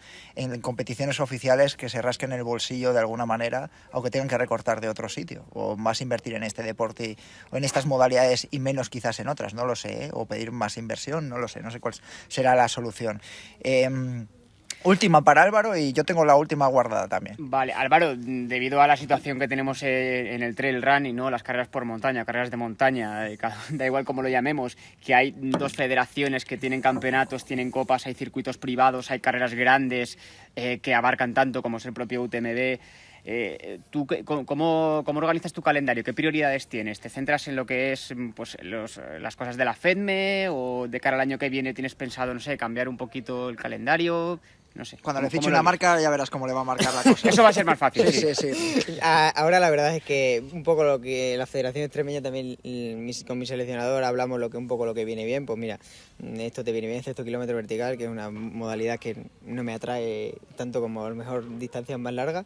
competiciones oficiales, que se rasquen el bolsillo de alguna manera, aunque tengan que recortar de otro sitio, o más invertir en este deporte o en estas modalidades y menos quizás en otras, no lo sé, o pedir más inversión, no lo sé, no sé cuál será la solución. Última para Álvaro, y yo tengo la última guardada también. Vale, Álvaro, debido a la situación que tenemos en el trail running, ¿no? Las carreras por montaña, carreras de montaña, da igual cómo lo llamemos, que hay 2 federaciones que tienen campeonatos, tienen copas, hay circuitos privados, hay carreras grandes que abarcan tanto como es el propio UTMB. ¿Tú cómo organizas tu calendario? ¿Qué prioridades tienes? ¿Te centras en lo que es pues las cosas de la FEDME, o de cara al año que viene tienes pensado, no sé, cambiar un poquito el calendario? No sé. Cuando le fiche una marca ya verás cómo le va a marcar la cosa. Eso va a ser más fácil. Sí. Ahora la verdad es que un poco lo que la Federación Extremeña también con mi seleccionador hablamos un poco lo que viene bien. Pues mira, esto te viene bien, esto kilómetro vertical, que es una modalidad que no me atrae tanto como a lo mejor distancias más largas.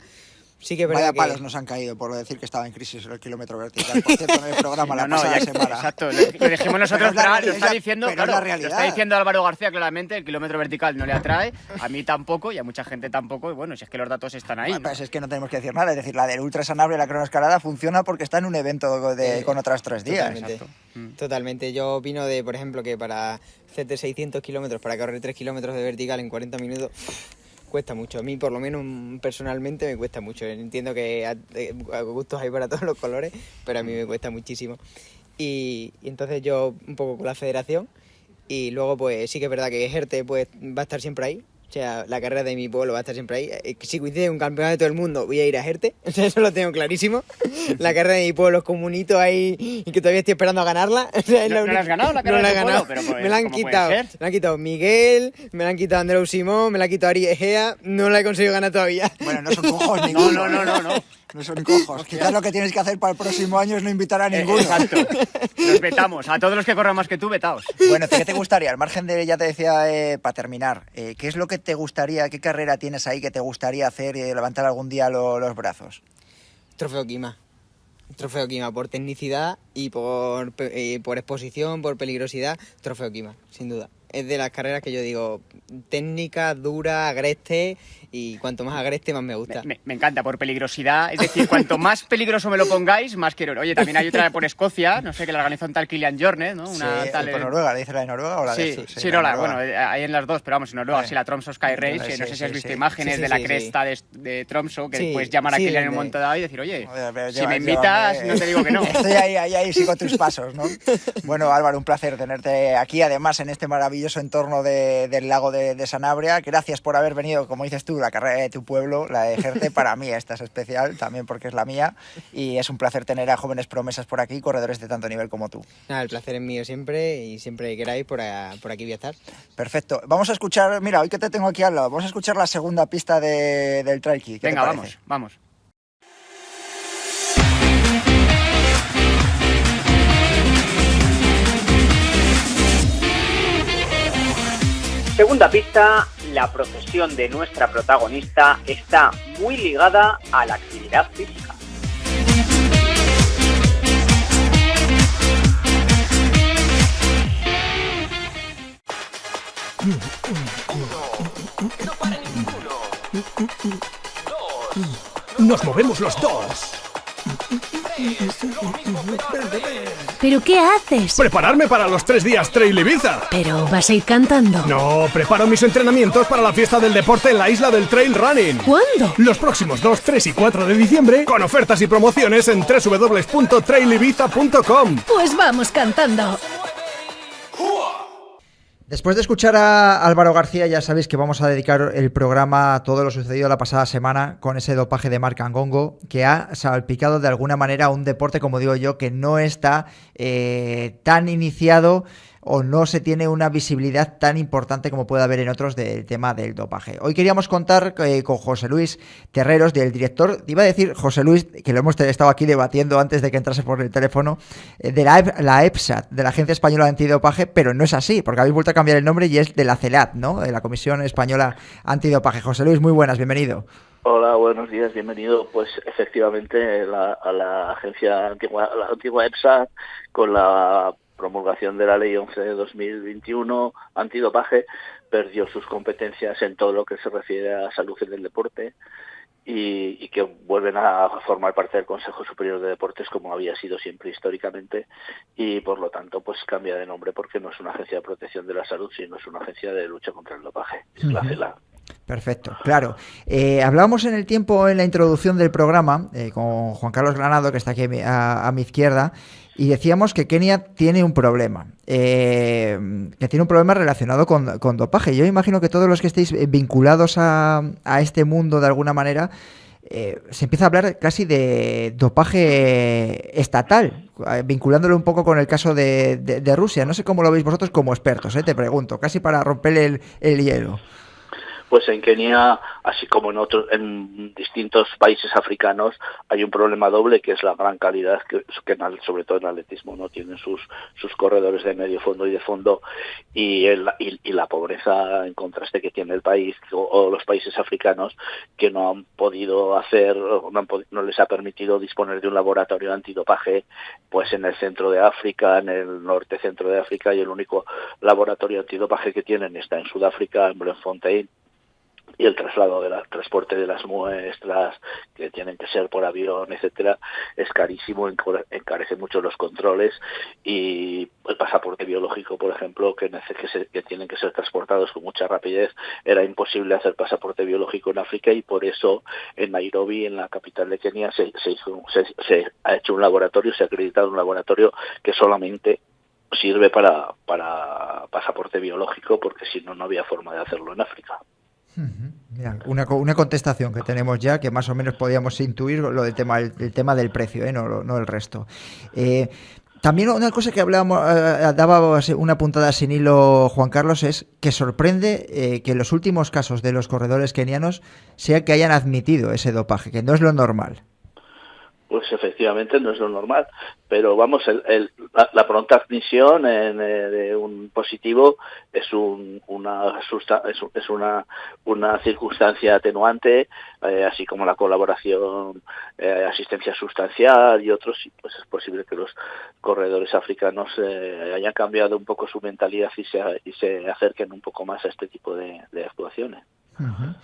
Sí que es verdad. Vaya palos nos han caído por decir que estaba en crisis el kilómetro vertical. Por cierto, en el programa la pasada semana. Exacto, lo dijimos nosotros, pero lo está diciendo, pero claro, la lo está diciendo Álvaro García claramente, el kilómetro vertical no le atrae, a mí tampoco y a mucha gente tampoco, y bueno, si es que los datos están ahí. Bueno, pues es que no tenemos que decir nada, es decir, la del Ultra Sanabria y la cronoescalada funciona porque está en un evento con otras 3 días. Totalmente, yo opino de, por ejemplo, que para hacerte 600 kilómetros, para correr 3 kilómetros de vertical en 40 minutos... cuesta mucho, a mí por lo menos personalmente me cuesta mucho, entiendo que a gustos hay para todos los colores, pero a mí me cuesta muchísimo y entonces yo un poco con la federación y luego pues sí que es verdad que Ejerte pues va a estar siempre ahí, o sea, la carrera de mi pueblo va a estar siempre ahí, si coincide un campeonato de todo el mundo voy a ir a Ejerte, o sea, eso lo tengo clarísimo, la carrera de mi pueblo es como un hito ahí y que todavía estoy esperando a ganarla. O sea, ¿No la has ganado la carrera de tu pueblo? Pero pues, me la han quitado Miguel, me la han quitado Andreu Simón, me la ha quitado Ari Egea, no la he conseguido ganar todavía. Bueno, no son cojos ninguno. No. No son cojos. Quizás lo que tienes que hacer para el próximo año es no invitar a ninguno. Exacto. Los vetamos. A todos los que corran más que tú, vetaos. Bueno, ¿qué te gustaría? Al margen de, ya te decía, para terminar, ¿qué es lo que te gustaría, qué carrera tienes ahí que te gustaría hacer y levantar algún día los brazos? Trofeo Kima, por tecnicidad y por exposición, por peligrosidad, Trofeo Kima, sin duda. Es de las carreras que yo digo, técnica, dura, agreste, y cuanto más agreste más me gusta. Me encanta, por peligrosidad, es decir, cuanto más peligroso me lo pongáis, más quiero. Oye, también hay otra por Escocia, no sé, que la organizó un tal Kilian Jornet, ¿no? Una tal por Noruega, ¿le dice la de Noruega o la de Sur? Sí, bueno, hay en las dos, pero vamos, en Noruega, sí, la Tromso Sky Race, no sé si has visto imágenes de la cresta de Tromso, que puedes llamar a Kilian en un momento dado y decir, oye, si me invitas, no te digo que no. Estoy ahí, sigo tus pasos, ¿no? Bueno, Álvaro, un placer tenerte aquí, además, en este maravilloso entorno del lago de Sanabria. Gracias por haber venido, como dices tú, la carrera de tu pueblo, la de Ejerte. Para mí esta es especial, también porque es la mía, y es un placer tener a jóvenes promesas por aquí, corredores de tanto nivel como tú. Nada, el placer es mío siempre, y siempre que queráis por aquí voy a estar. Perfecto. Vamos a escuchar, mira, hoy que te tengo aquí al lado, vamos a escuchar la segunda pista del Trail Key. Venga, vamos. Segunda pista, la profesión de nuestra protagonista está muy ligada a la actividad física. Nos movemos los dos. ¿Pero qué haces? Prepararme para los 3 días Trail Ibiza. ¿Pero vas a ir cantando? No, preparo mis entrenamientos para la fiesta del deporte en la isla del Trail Running. ¿Cuándo? Los próximos 2, 3 y 4 de diciembre, con ofertas y promociones en www.trailibiza.com. Pues vamos cantando. Después de escuchar a Álvaro García, ya sabéis que vamos a dedicar el programa a todo lo sucedido la pasada semana con ese dopaje de Marc Angongo, que ha salpicado de alguna manera un deporte, como digo yo, que no está tan iniciado o no se tiene una visibilidad tan importante como puede haber en otros del tema del dopaje. Hoy queríamos contar con José Luis Terreros, del director, iba a decir José Luis, que lo hemos estado aquí debatiendo antes de que entrase por el teléfono, de la EPSAT, de la Agencia Española de Antidopaje, pero no es así, porque habéis vuelto a cambiar el nombre y es de la CELAT, ¿no? De la Comisión Española Antidopaje. José Luis, muy buenas, bienvenido. Hola, buenos días, bienvenido. Pues efectivamente a la agencia antigua, la antigua EPSAT, con la promulgación de la Ley 11 de 2021 antidopaje, perdió sus competencias en todo lo que se refiere a salud en el deporte y que vuelven a formar parte del Consejo Superior de Deportes como había sido siempre históricamente, y por lo tanto pues cambia de nombre porque no es una agencia de protección de la salud, sino es una agencia de lucha contra el dopaje, es la CELAT. Perfecto, claro. Hablábamos en el tiempo, en la introducción del programa, con Juan Carlos Granado, que está aquí a mi izquierda, y decíamos que Kenia tiene un problema, relacionado con dopaje. Yo imagino que todos los que estéis vinculados a este mundo de alguna manera, se empieza a hablar casi de dopaje estatal, vinculándolo un poco con el caso de Rusia. No sé cómo lo veis vosotros como expertos, te pregunto, casi para romper el hielo. Pues en Kenia, así como en distintos países africanos, hay un problema doble, que es la gran calidad que sobre todo en atletismo no tienen sus corredores de medio fondo y de fondo, y la pobreza en contraste que tiene el país o los países africanos, que no han podido hacer, no les ha permitido disponer de un laboratorio antidopaje, pues en el centro de África, en el norte centro de África, y el único laboratorio antidopaje que tienen está en Sudáfrica, en Bloemfontein. Y el transporte de las muestras, que tienen que ser por avión, etcétera, es carísimo, encarece mucho los controles, y el pasaporte biológico, por ejemplo, que tienen que ser transportados con mucha rapidez. Era imposible hacer pasaporte biológico en África, y por eso en Nairobi, en la capital de Kenia, se ha hecho un laboratorio, se ha acreditado un laboratorio que solamente sirve para pasaporte biológico, porque si no, no había forma de hacerlo en África. Mira, una contestación que tenemos ya, que más o menos podíamos intuir lo del tema, el tema del precio, no el resto. También una cosa que hablábamos, daba una puntada sin hilo Juan Carlos, es que sorprende que en los últimos casos de los corredores kenianos sea que hayan admitido ese dopaje, que no es lo normal. Pues efectivamente no es lo normal, pero vamos, la pronta admisión de un positivo es una circunstancia atenuante, así como la colaboración, asistencia sustancial y otros. Pues es posible que los corredores africanos hayan cambiado un poco su mentalidad y se acerquen un poco más a este tipo de actuaciones. Uh-huh.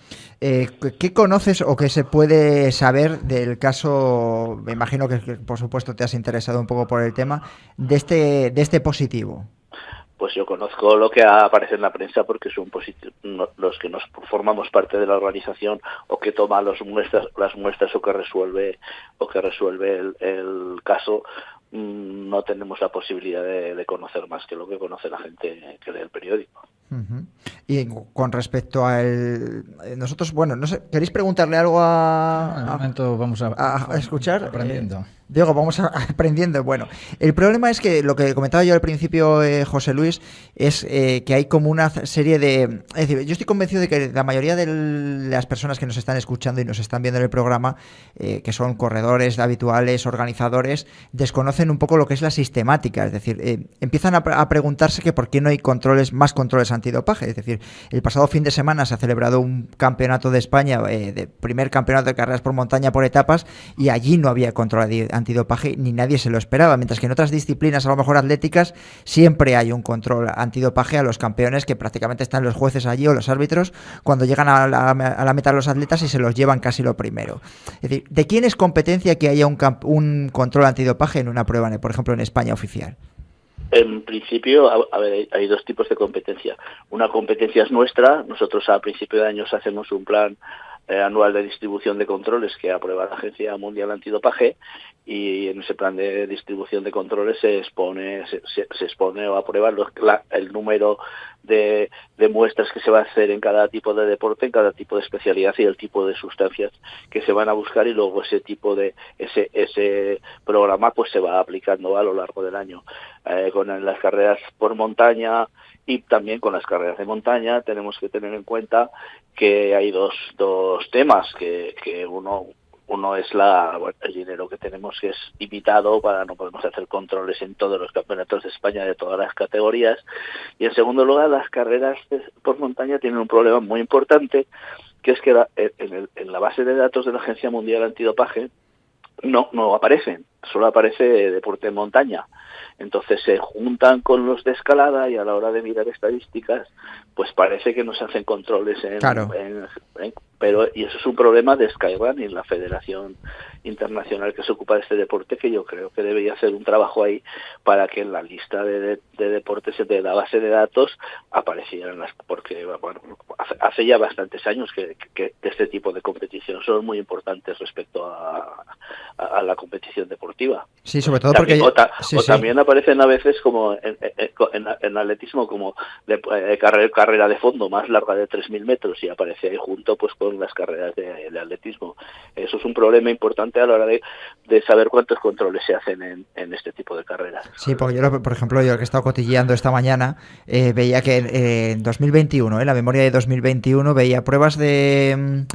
¿Qué conoces o qué se puede saber del caso? Me imagino que por supuesto te has interesado un poco por el tema de este positivo. Pues yo conozco lo que aparece en la prensa, porque son los que nos formamos parte de la organización, o que toma las muestras o que resuelve el caso. No tenemos la posibilidad de conocer más que lo que conoce la gente que lee el periódico. Uh-huh. Y con respecto a nosotros, bueno, no sé, ¿queréis preguntarle algo En un momento vamos a escuchar? Aprendiendo. Diego, vamos aprendiendo. Bueno, el problema es que lo que comentaba yo al principio, José Luis, es que hay como una serie de... Es decir, yo estoy convencido de que la mayoría de las personas que nos están escuchando y nos están viendo en el programa, que son corredores habituales, organizadores, desconocen un poco lo que es la sistemática. Es decir, empiezan a preguntarse que por qué no hay más controles antidopaje. Es decir, el pasado fin de semana se ha celebrado un campeonato de España, primer campeonato de carreras por montaña por etapas, y allí no había control antidopaje, ni nadie se lo esperaba, mientras que en otras disciplinas, a lo mejor atléticas, siempre hay un control antidopaje a los campeones, que prácticamente están los jueces allí o los árbitros cuando llegan a la meta los atletas y se los llevan casi lo primero. Es decir, ¿de quién es competencia que haya un control antidopaje en una prueba, por ejemplo, en España oficial? En principio, a ver, hay dos tipos de competencia. Una competencia es nuestra. Nosotros a principio de años hacemos un plan anual de distribución de controles que aprueba la Agencia Mundial Antidopaje, y en ese plan de distribución de controles se expone o aprueba el número de muestras que se va a hacer en cada tipo de deporte, en cada tipo de especialidad, y el tipo de sustancias que se van a buscar, y luego ese programa pues se va aplicando a lo largo del año. Con las carreras por montaña y también con las carreras de montaña tenemos que tener en cuenta que hay dos temas, que uno es el dinero que tenemos, que es limitado, no podemos hacer controles en todos los campeonatos de España de todas las categorías, y en segundo lugar, las carreras por montaña tienen un problema muy importante, que es que en la base de datos de la Agencia Mundial Antidopaje no aparecen, solo aparece deporte en montaña. Entonces se juntan con los de escalada, y a la hora de mirar estadísticas, pues parece que no se hacen controles pero eso es un problema de Skyrunning, la federación internacional que se ocupa de este deporte, que yo creo que debería hacer un trabajo ahí para que en la lista de deportes de la base de datos aparecieran porque bueno, hace ya bastantes años que este tipo de competiciones son muy importantes respecto a la competición deportiva. Sí, sobre todo también, porque... también aparecen a veces como en atletismo como carrera de fondo más larga de 3.000 metros y aparece ahí junto pues con las carreras de atletismo. Eso es un problema importante a la hora de saber cuántos controles se hacen en este tipo de carreras. Sí, porque yo, por ejemplo, yo que he estado cotilleando esta mañana, veía que en 2021, en la memoria de 2021, veía pruebas de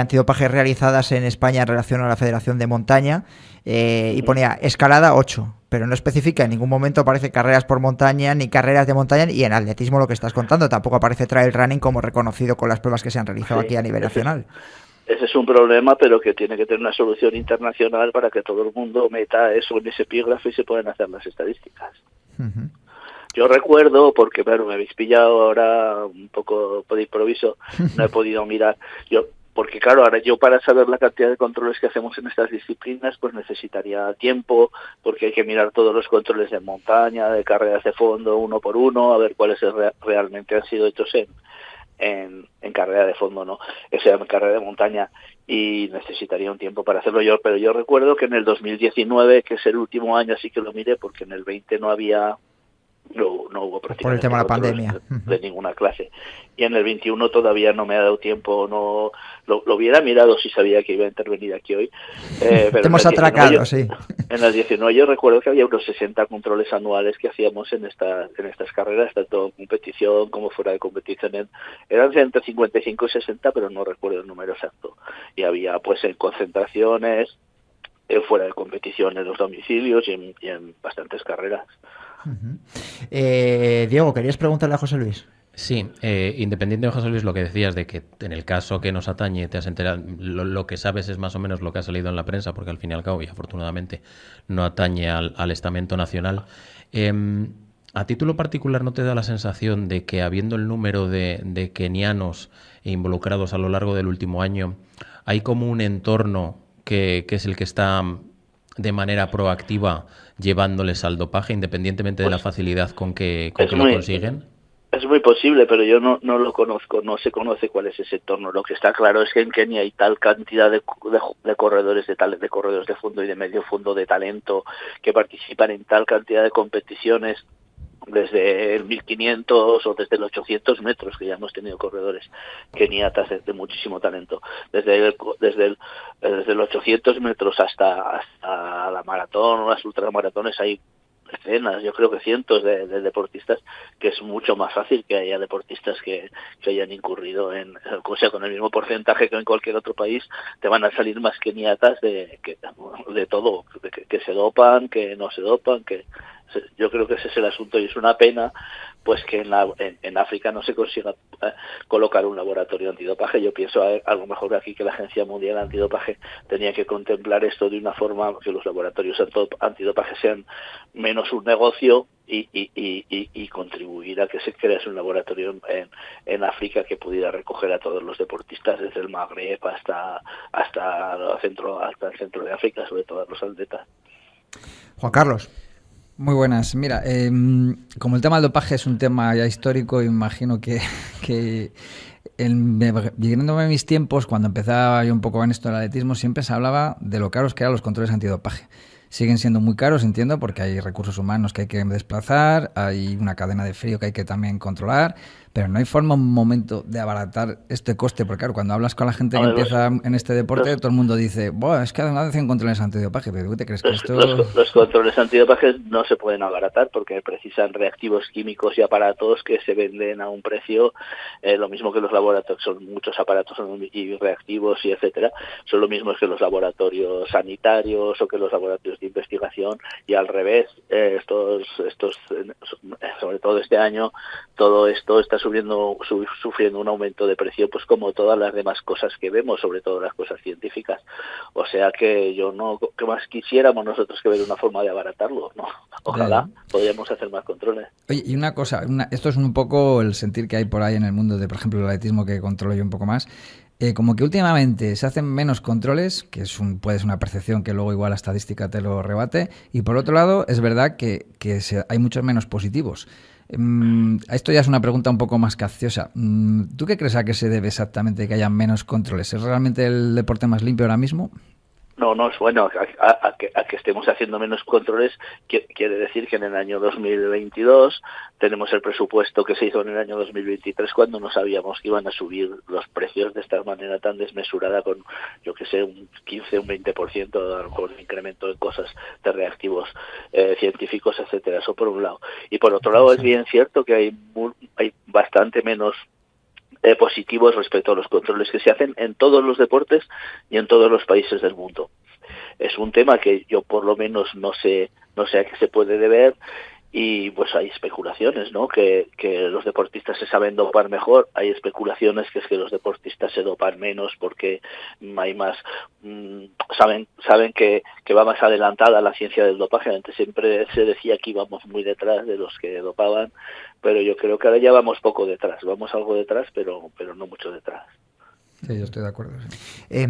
antidopaje realizadas en España en relación a la Federación de Montaña, y ponía escalada 8, pero no especifica en ningún momento aparece carreras por montaña ni carreras de montaña, y en atletismo lo que estás contando tampoco aparece trail running como reconocido con las pruebas que se han realizado aquí a nivel nacional. Ese es un problema, pero que tiene que tener una solución internacional para que todo el mundo meta eso en ese epígrafe y se puedan hacer las estadísticas. Uh-huh. Yo recuerdo, porque claro, me habéis pillado ahora un poco de improviso, no he podido mirar, porque claro, ahora yo para saber la cantidad de controles que hacemos en estas disciplinas, pues necesitaría tiempo, porque hay que mirar todos los controles de montaña, de carreras de fondo, uno por uno, a ver cuáles realmente han sido hechos en carrera de fondo, ¿no? Esa en carrera de montaña, y necesitaría un tiempo para hacerlo yo, pero yo recuerdo que en el 2019, que es el último año, así que lo miré, porque en el 20 no hubo prácticamente por el tema de la pandemia de ninguna clase, y en el 21 todavía no me ha dado tiempo, no lo hubiera mirado si sabía que iba a intervenir aquí hoy, pero te hemos atracado, sí. En el 19 yo recuerdo que había unos 60 controles anuales que hacíamos en estas carreras, tanto en competición como fuera de competición. Eran entre 55 y 60, pero no recuerdo el número exacto, y había pues en concentraciones, fuera de competición, en los domicilios y en bastantes carreras. Uh-huh. Diego, ¿querías preguntarle a José Luis? Sí, independiente de José Luis, lo que decías de que en el caso que nos atañe te has enterado, lo que sabes es más o menos lo que ha salido en la prensa, porque al fin y al cabo, y afortunadamente, no atañe al estamento nacional. ¿A título particular no te da la sensación de que, habiendo el número de kenianos involucrados a lo largo del último año, hay como un entorno que es el que está de manera proactiva llevándoles al dopaje, independientemente de la facilidad con que lo consiguen? Es muy posible, pero yo no lo conozco, no se conoce cuál es ese entorno. Lo que está claro es que en Kenia hay tal cantidad de corredores, de corredores de fondo y de medio fondo de talento que participan en tal cantidad de competiciones, desde el 1500 o desde los 800 metros, que ya hemos tenido corredores keniatas de muchísimo talento, desde los 800 metros hasta la maratón o las ultramaratones hay decenas, yo creo que cientos de deportistas, que es mucho más fácil que haya deportistas que hayan incurrido o sea, con el mismo porcentaje que en cualquier otro país, te van a salir más keniatas de todo, que se dopan, que no se dopan, que yo creo que ese es el asunto, y es una pena pues que en África no se consiga colocar un laboratorio antidopaje. Yo pienso a lo mejor aquí que la Agencia Mundial Antidopaje tenía que contemplar esto de una forma que los laboratorios antidopaje sean menos un negocio y contribuir a que se crease un laboratorio en África que pudiera recoger a todos los deportistas desde el Magreb hasta el centro de África, sobre todo a los atletas. Juan Carlos. Muy buenas. Mira, como el tema del dopaje es un tema ya histórico, imagino que llegándome a mis tiempos, cuando empezaba yo un poco en esto del atletismo, siempre se hablaba de lo caros que eran los controles antidopaje. Siguen siendo muy caros, entiendo, porque hay recursos humanos que hay que desplazar, hay una cadena de frío que hay que también controlar, pero no hay forma, un momento de abaratar este coste, porque claro, cuando hablas con la gente que empieza en este deporte, todo el mundo dice, bueno, es que además hacen controles antidopaje, pero ¿tú te crees que esto...? Los controles antidopaje no se pueden abaratar porque precisan reactivos químicos y aparatos que se venden a un precio, lo mismo que los laboratorios, son muchos aparatos y reactivos y etcétera, son lo mismo que los laboratorios sanitarios o que los laboratorios de investigación, y al revés, estos sobre todo este año, todo esto está sufriendo un aumento de precio, pues como todas las demás cosas que vemos, sobre todo las cosas científicas. O sea que que más quisiéramos nosotros que ver una forma de abaratarlo, ¿no? Ojalá podríamos hacer más controles. Oye, y una cosa, esto es un poco el sentir que hay por ahí en el mundo de, por ejemplo, el atletismo, que controlo yo un poco más. Como que últimamente se hacen menos controles, que puede ser una percepción que luego igual la estadística te lo rebate, y por otro lado es verdad que hay muchos menos positivos. Esto ya es una pregunta un poco más capciosa. ¿Tú qué crees a qué se debe exactamente que haya menos controles? ¿Es realmente el deporte más limpio ahora mismo? No es bueno. A que estemos haciendo menos controles quiere decir que en el año 2022 tenemos el presupuesto que se hizo en el año 2023 cuando no sabíamos que iban a subir los precios de esta manera tan desmesurada con, yo que sé, un 15, un 20% a lo mejor de incremento en cosas de reactivos científicos, etcétera. Eso por un lado. Y por otro lado es bien cierto que hay bastante menos positivos respecto a los controles que se hacen en todos los deportes y en todos los países del mundo. Es un tema que yo por lo menos no sé a qué se puede deber, y pues hay especulaciones, ¿no? Que los deportistas se saben dopar mejor, hay especulaciones que es que los deportistas se dopan menos porque hay más saben que va más adelantada la ciencia del dopaje. Antes siempre se decía que íbamos muy detrás de los que dopaban, pero yo creo que ahora ya vamos poco detrás, vamos algo detrás, pero no mucho detrás. Sí, yo estoy de acuerdo. Sí.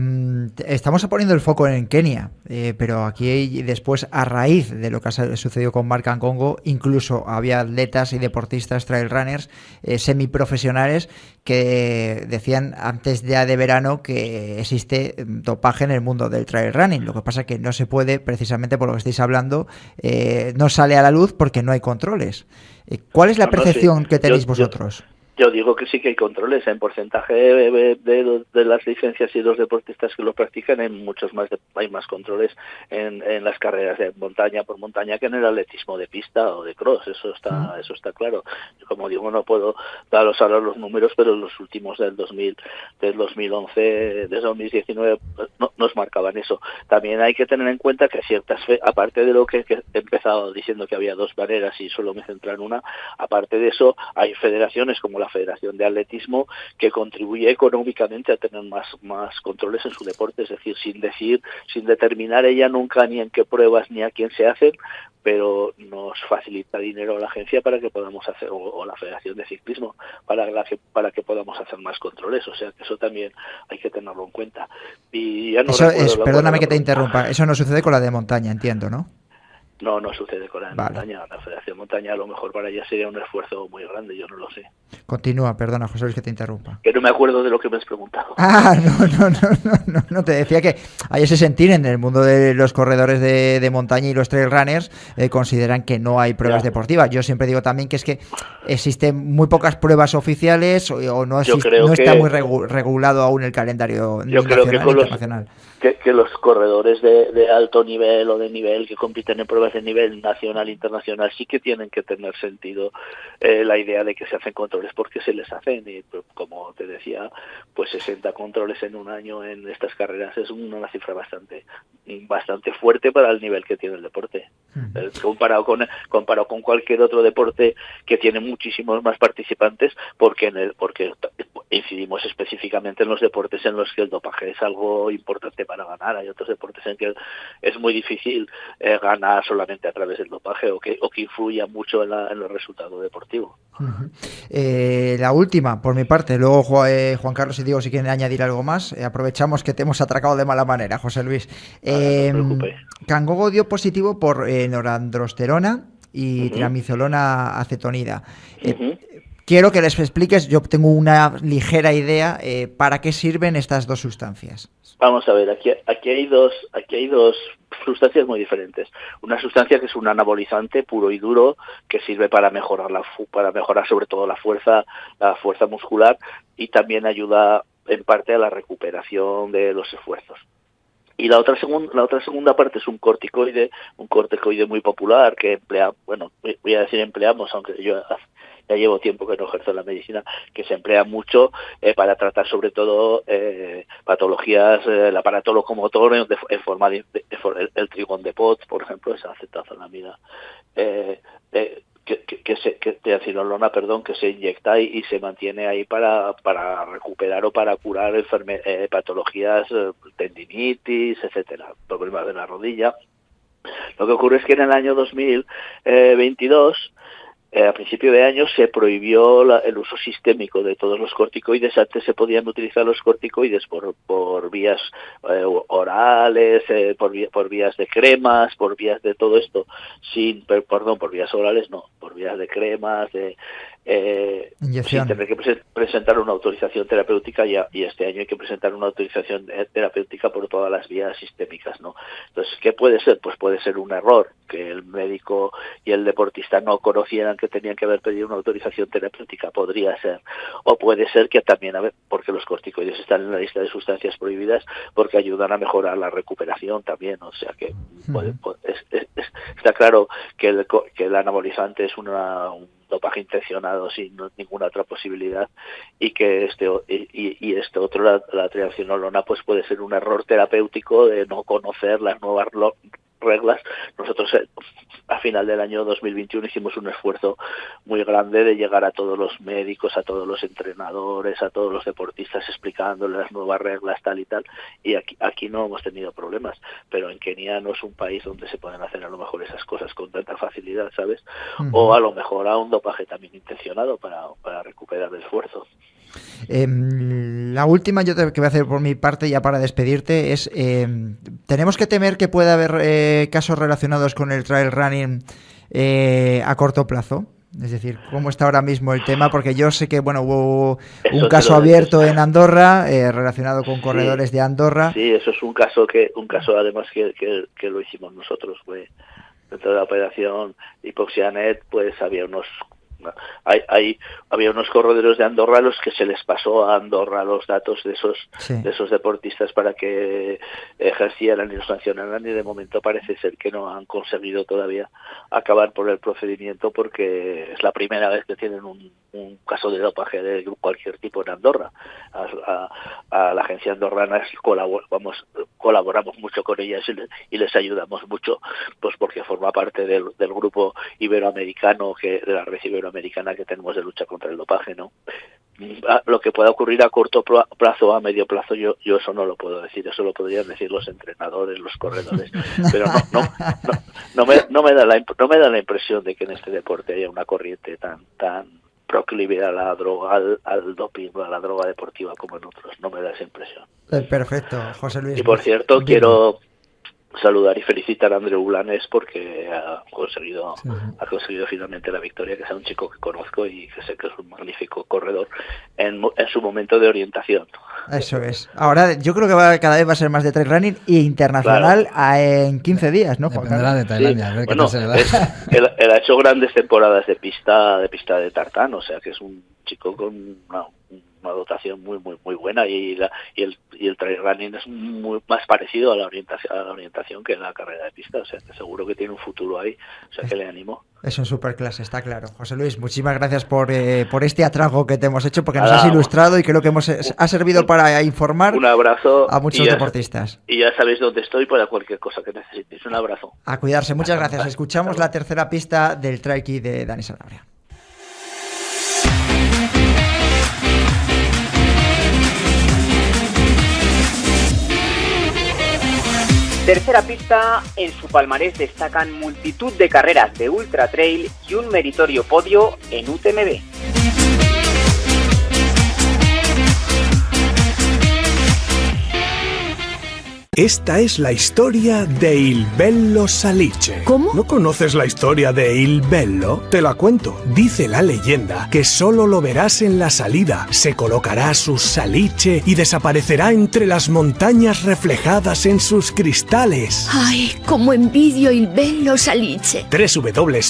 Estamos poniendo el foco en Kenia, pero aquí después, a raíz de lo que ha sucedido con Marc Kangongo, incluso había atletas y deportistas trail runners semiprofesionales que decían antes ya de verano que existe dopaje en el mundo del trail running. Lo que pasa es que no se puede, precisamente por lo que estáis hablando, no sale a la luz porque no hay controles. ¿Cuál es la percepción que tenéis vosotros? Yo digo que sí que hay controles en porcentaje de las licencias y los deportistas que lo practican, hay más controles en las carreras de montaña por montaña que en el atletismo de pista o de cross, eso está claro. Yo, como digo, no puedo daros ahora los números, pero los últimos del 2011, del 2019 nos marcaban eso. También hay que tener en cuenta que aparte de lo que he empezado diciendo que había dos maneras y solo me centro en una, aparte de eso hay federaciones como la Federación de Atletismo que contribuye económicamente a tener más controles en su deporte, es decir, sin determinar ella nunca ni en qué pruebas ni a quién se hacen, pero nos facilita dinero a la agencia para que podamos hacer, o la Federación de Ciclismo, para que podamos hacer más controles. O sea que eso también hay que tenerlo en cuenta. Y ya no perdóname que te interrumpa, eso no sucede con la de montaña, entiendo, ¿no? No sucede con la de montaña. La Federación Montaña a lo mejor para ella sería un esfuerzo muy grande, yo no lo sé. Continúa, perdona, José Luis, que te interrumpa. Que no me acuerdo de lo que me has preguntado. No, te decía que hay ese sentir en el mundo de los corredores de montaña y los trail runners, consideran que no hay pruebas deportivas. Yo siempre digo también que es que existen muy pocas pruebas oficiales o no está muy regulado aún el calendario nacional e internacional. Que los corredores de alto nivel o de nivel que compiten en pruebas de nivel nacional e internacional sí que tienen que tener sentido la idea de que se hacen controles porque se les hacen, y como te decía, pues 60 controles en un año en estas carreras es una cifra bastante fuerte para el nivel que tiene el deporte. Comparado con cualquier otro deporte que tiene muchísimos más participantes, porque incidimos específicamente en los deportes en los que el dopaje es algo importante para ganar. Hay otros deportes en que es muy difícil ganar solamente a través del dopaje o que influya mucho en el resultado deportivo. La última, por mi parte, luego Juan Carlos y Diego si quieren añadir algo más, aprovechamos que te hemos atracado de mala manera, José Luis. Kangongo dio positivo por norandrosterona y triamcinolona acetonida. Quiero que les expliques, yo tengo una ligera idea, ¿para qué sirven estas dos sustancias? Vamos a ver, aquí hay dos sustancias muy diferentes. Una sustancia que es un anabolizante puro y duro que sirve para mejorar sobre todo la fuerza muscular, y también ayuda en parte a la recuperación de los esfuerzos. Y la otra segunda parte es un corticoide muy popular que empleamos, aunque yo ya llevo tiempo que no ejerzo la medicina, que se emplea mucho para tratar sobre todo patologías del aparato locomotor en forma de el trigón de Potts, por ejemplo, esa acetazolamida, triamcinolona, que se inyecta y se mantiene ahí para recuperar o para curar patologías, tendinitis, etcétera, problemas de la rodilla. Lo que ocurre es que en el año 2022, a principio de año, se prohibió el uso sistémico de todos los corticoides. Antes se podían utilizar los corticoides por vías orales, por vías de cremas, por vías de todo esto, por vías orales no, por vías de cremas, Inyección. Sin tener que presentar una autorización terapéutica y este año hay que presentar una autorización terapéutica por todas las vías sistémicas, ¿no? Entonces, ¿qué puede ser? Pues puede ser un error, que el médico y el deportista no conocieran que tenían que haber pedido una autorización terapéutica, podría ser. O puede ser que también, porque los corticoides están en la lista de sustancias prohibidas, porque ayudan a mejorar la recuperación también, o sea que está claro que el anabolizante es un dopaje intencionado sin ninguna otra posibilidad, y que este otro, la triamcinolona, pues puede ser un error terapéutico de no conocer las nuevas reglas. Nosotros a final del año 2021 hicimos un esfuerzo muy grande de llegar a todos los médicos, a todos los entrenadores, a todos los deportistas, explicándoles las nuevas reglas, tal y tal, y aquí no hemos tenido problemas, pero en Kenia no es un país donde se pueden hacer a lo mejor esas cosas con tanta facilidad, ¿sabes? O a lo mejor a un dopaje también intencionado para recuperar el esfuerzo. La última que voy a hacer por mi parte ya para despedirte es, ¿tenemos que temer que pueda haber casos relacionados con el trail running a corto plazo? Es decir, ¿cómo está ahora mismo el tema? Porque yo sé que hubo un caso abierto en Andorra relacionado con corredores de Andorra. Sí, eso es un caso además que lo hicimos nosotros, fue dentro de la operación Hipoxianet, pues había unos corredores de Andorra a los que se les pasó a Andorra los datos de esos deportistas para que ejercieran y los sancionaran, y de momento parece ser que no han conseguido todavía acabar por el procedimiento, porque es la primera vez que tienen un caso de dopaje de cualquier tipo en Andorra. A la agencia andorrana colaboramos mucho con ellas y les ayudamos mucho, pues porque forma parte del grupo iberoamericano, de la red iberoamericana que tenemos de lucha contra el dopaje, ¿no? Lo que pueda ocurrir a corto plazo, a medio plazo, yo eso no lo puedo decir, eso lo podrían decir los entrenadores, los corredores, pero no me da la impresión de que en este deporte haya una corriente tan proclive a la droga, al doping, a la droga deportiva como en otros. No me da esa impresión. Perfecto, José Luis. Y por cierto, quiero saludar y felicitar a Andreu Blanes, porque ha conseguido finalmente la victoria, que es un chico que conozco y que sé que es un magnífico corredor en su momento de orientación. Eso es. Ahora yo creo que cada vez va a ser más de trail running e internacional, claro, en 15 días, ¿no, Juan? Dependerá de Tailandia, a ver qué tal se le da. Él ha hecho grandes temporadas de pista de tartán, o sea que es un chico con una dotación muy buena, y el trail running es más parecido a la orientación que la carrera de pista, o sea que seguro que tiene un futuro ahí, o sea que le animo. Es un superclase, está claro. José Luis, muchísimas gracias por este atrago que te hemos hecho, porque nos has ilustrado y creo que ha servido para informar un abrazo a muchos deportistas. Y ya sabéis dónde estoy para cualquier cosa que necesitéis. Un abrazo. A cuidarse, muchas gracias. Escuchamos la tercera pista del Trail Key de Dani Sanabria. Tercera pista, en su palmarés destacan multitud de carreras de ultra trail y un meritorio podio en UTMB. Esta es la historia de Il Bello Salice. ¿Cómo? ¿No conoces la historia de Il Bello? Te la cuento. Dice la leyenda que solo lo verás en la salida. Se colocará su salice y desaparecerá entre las montañas reflejadas en sus cristales. Ay, cómo envidio Il Bello Salice. www.salice.es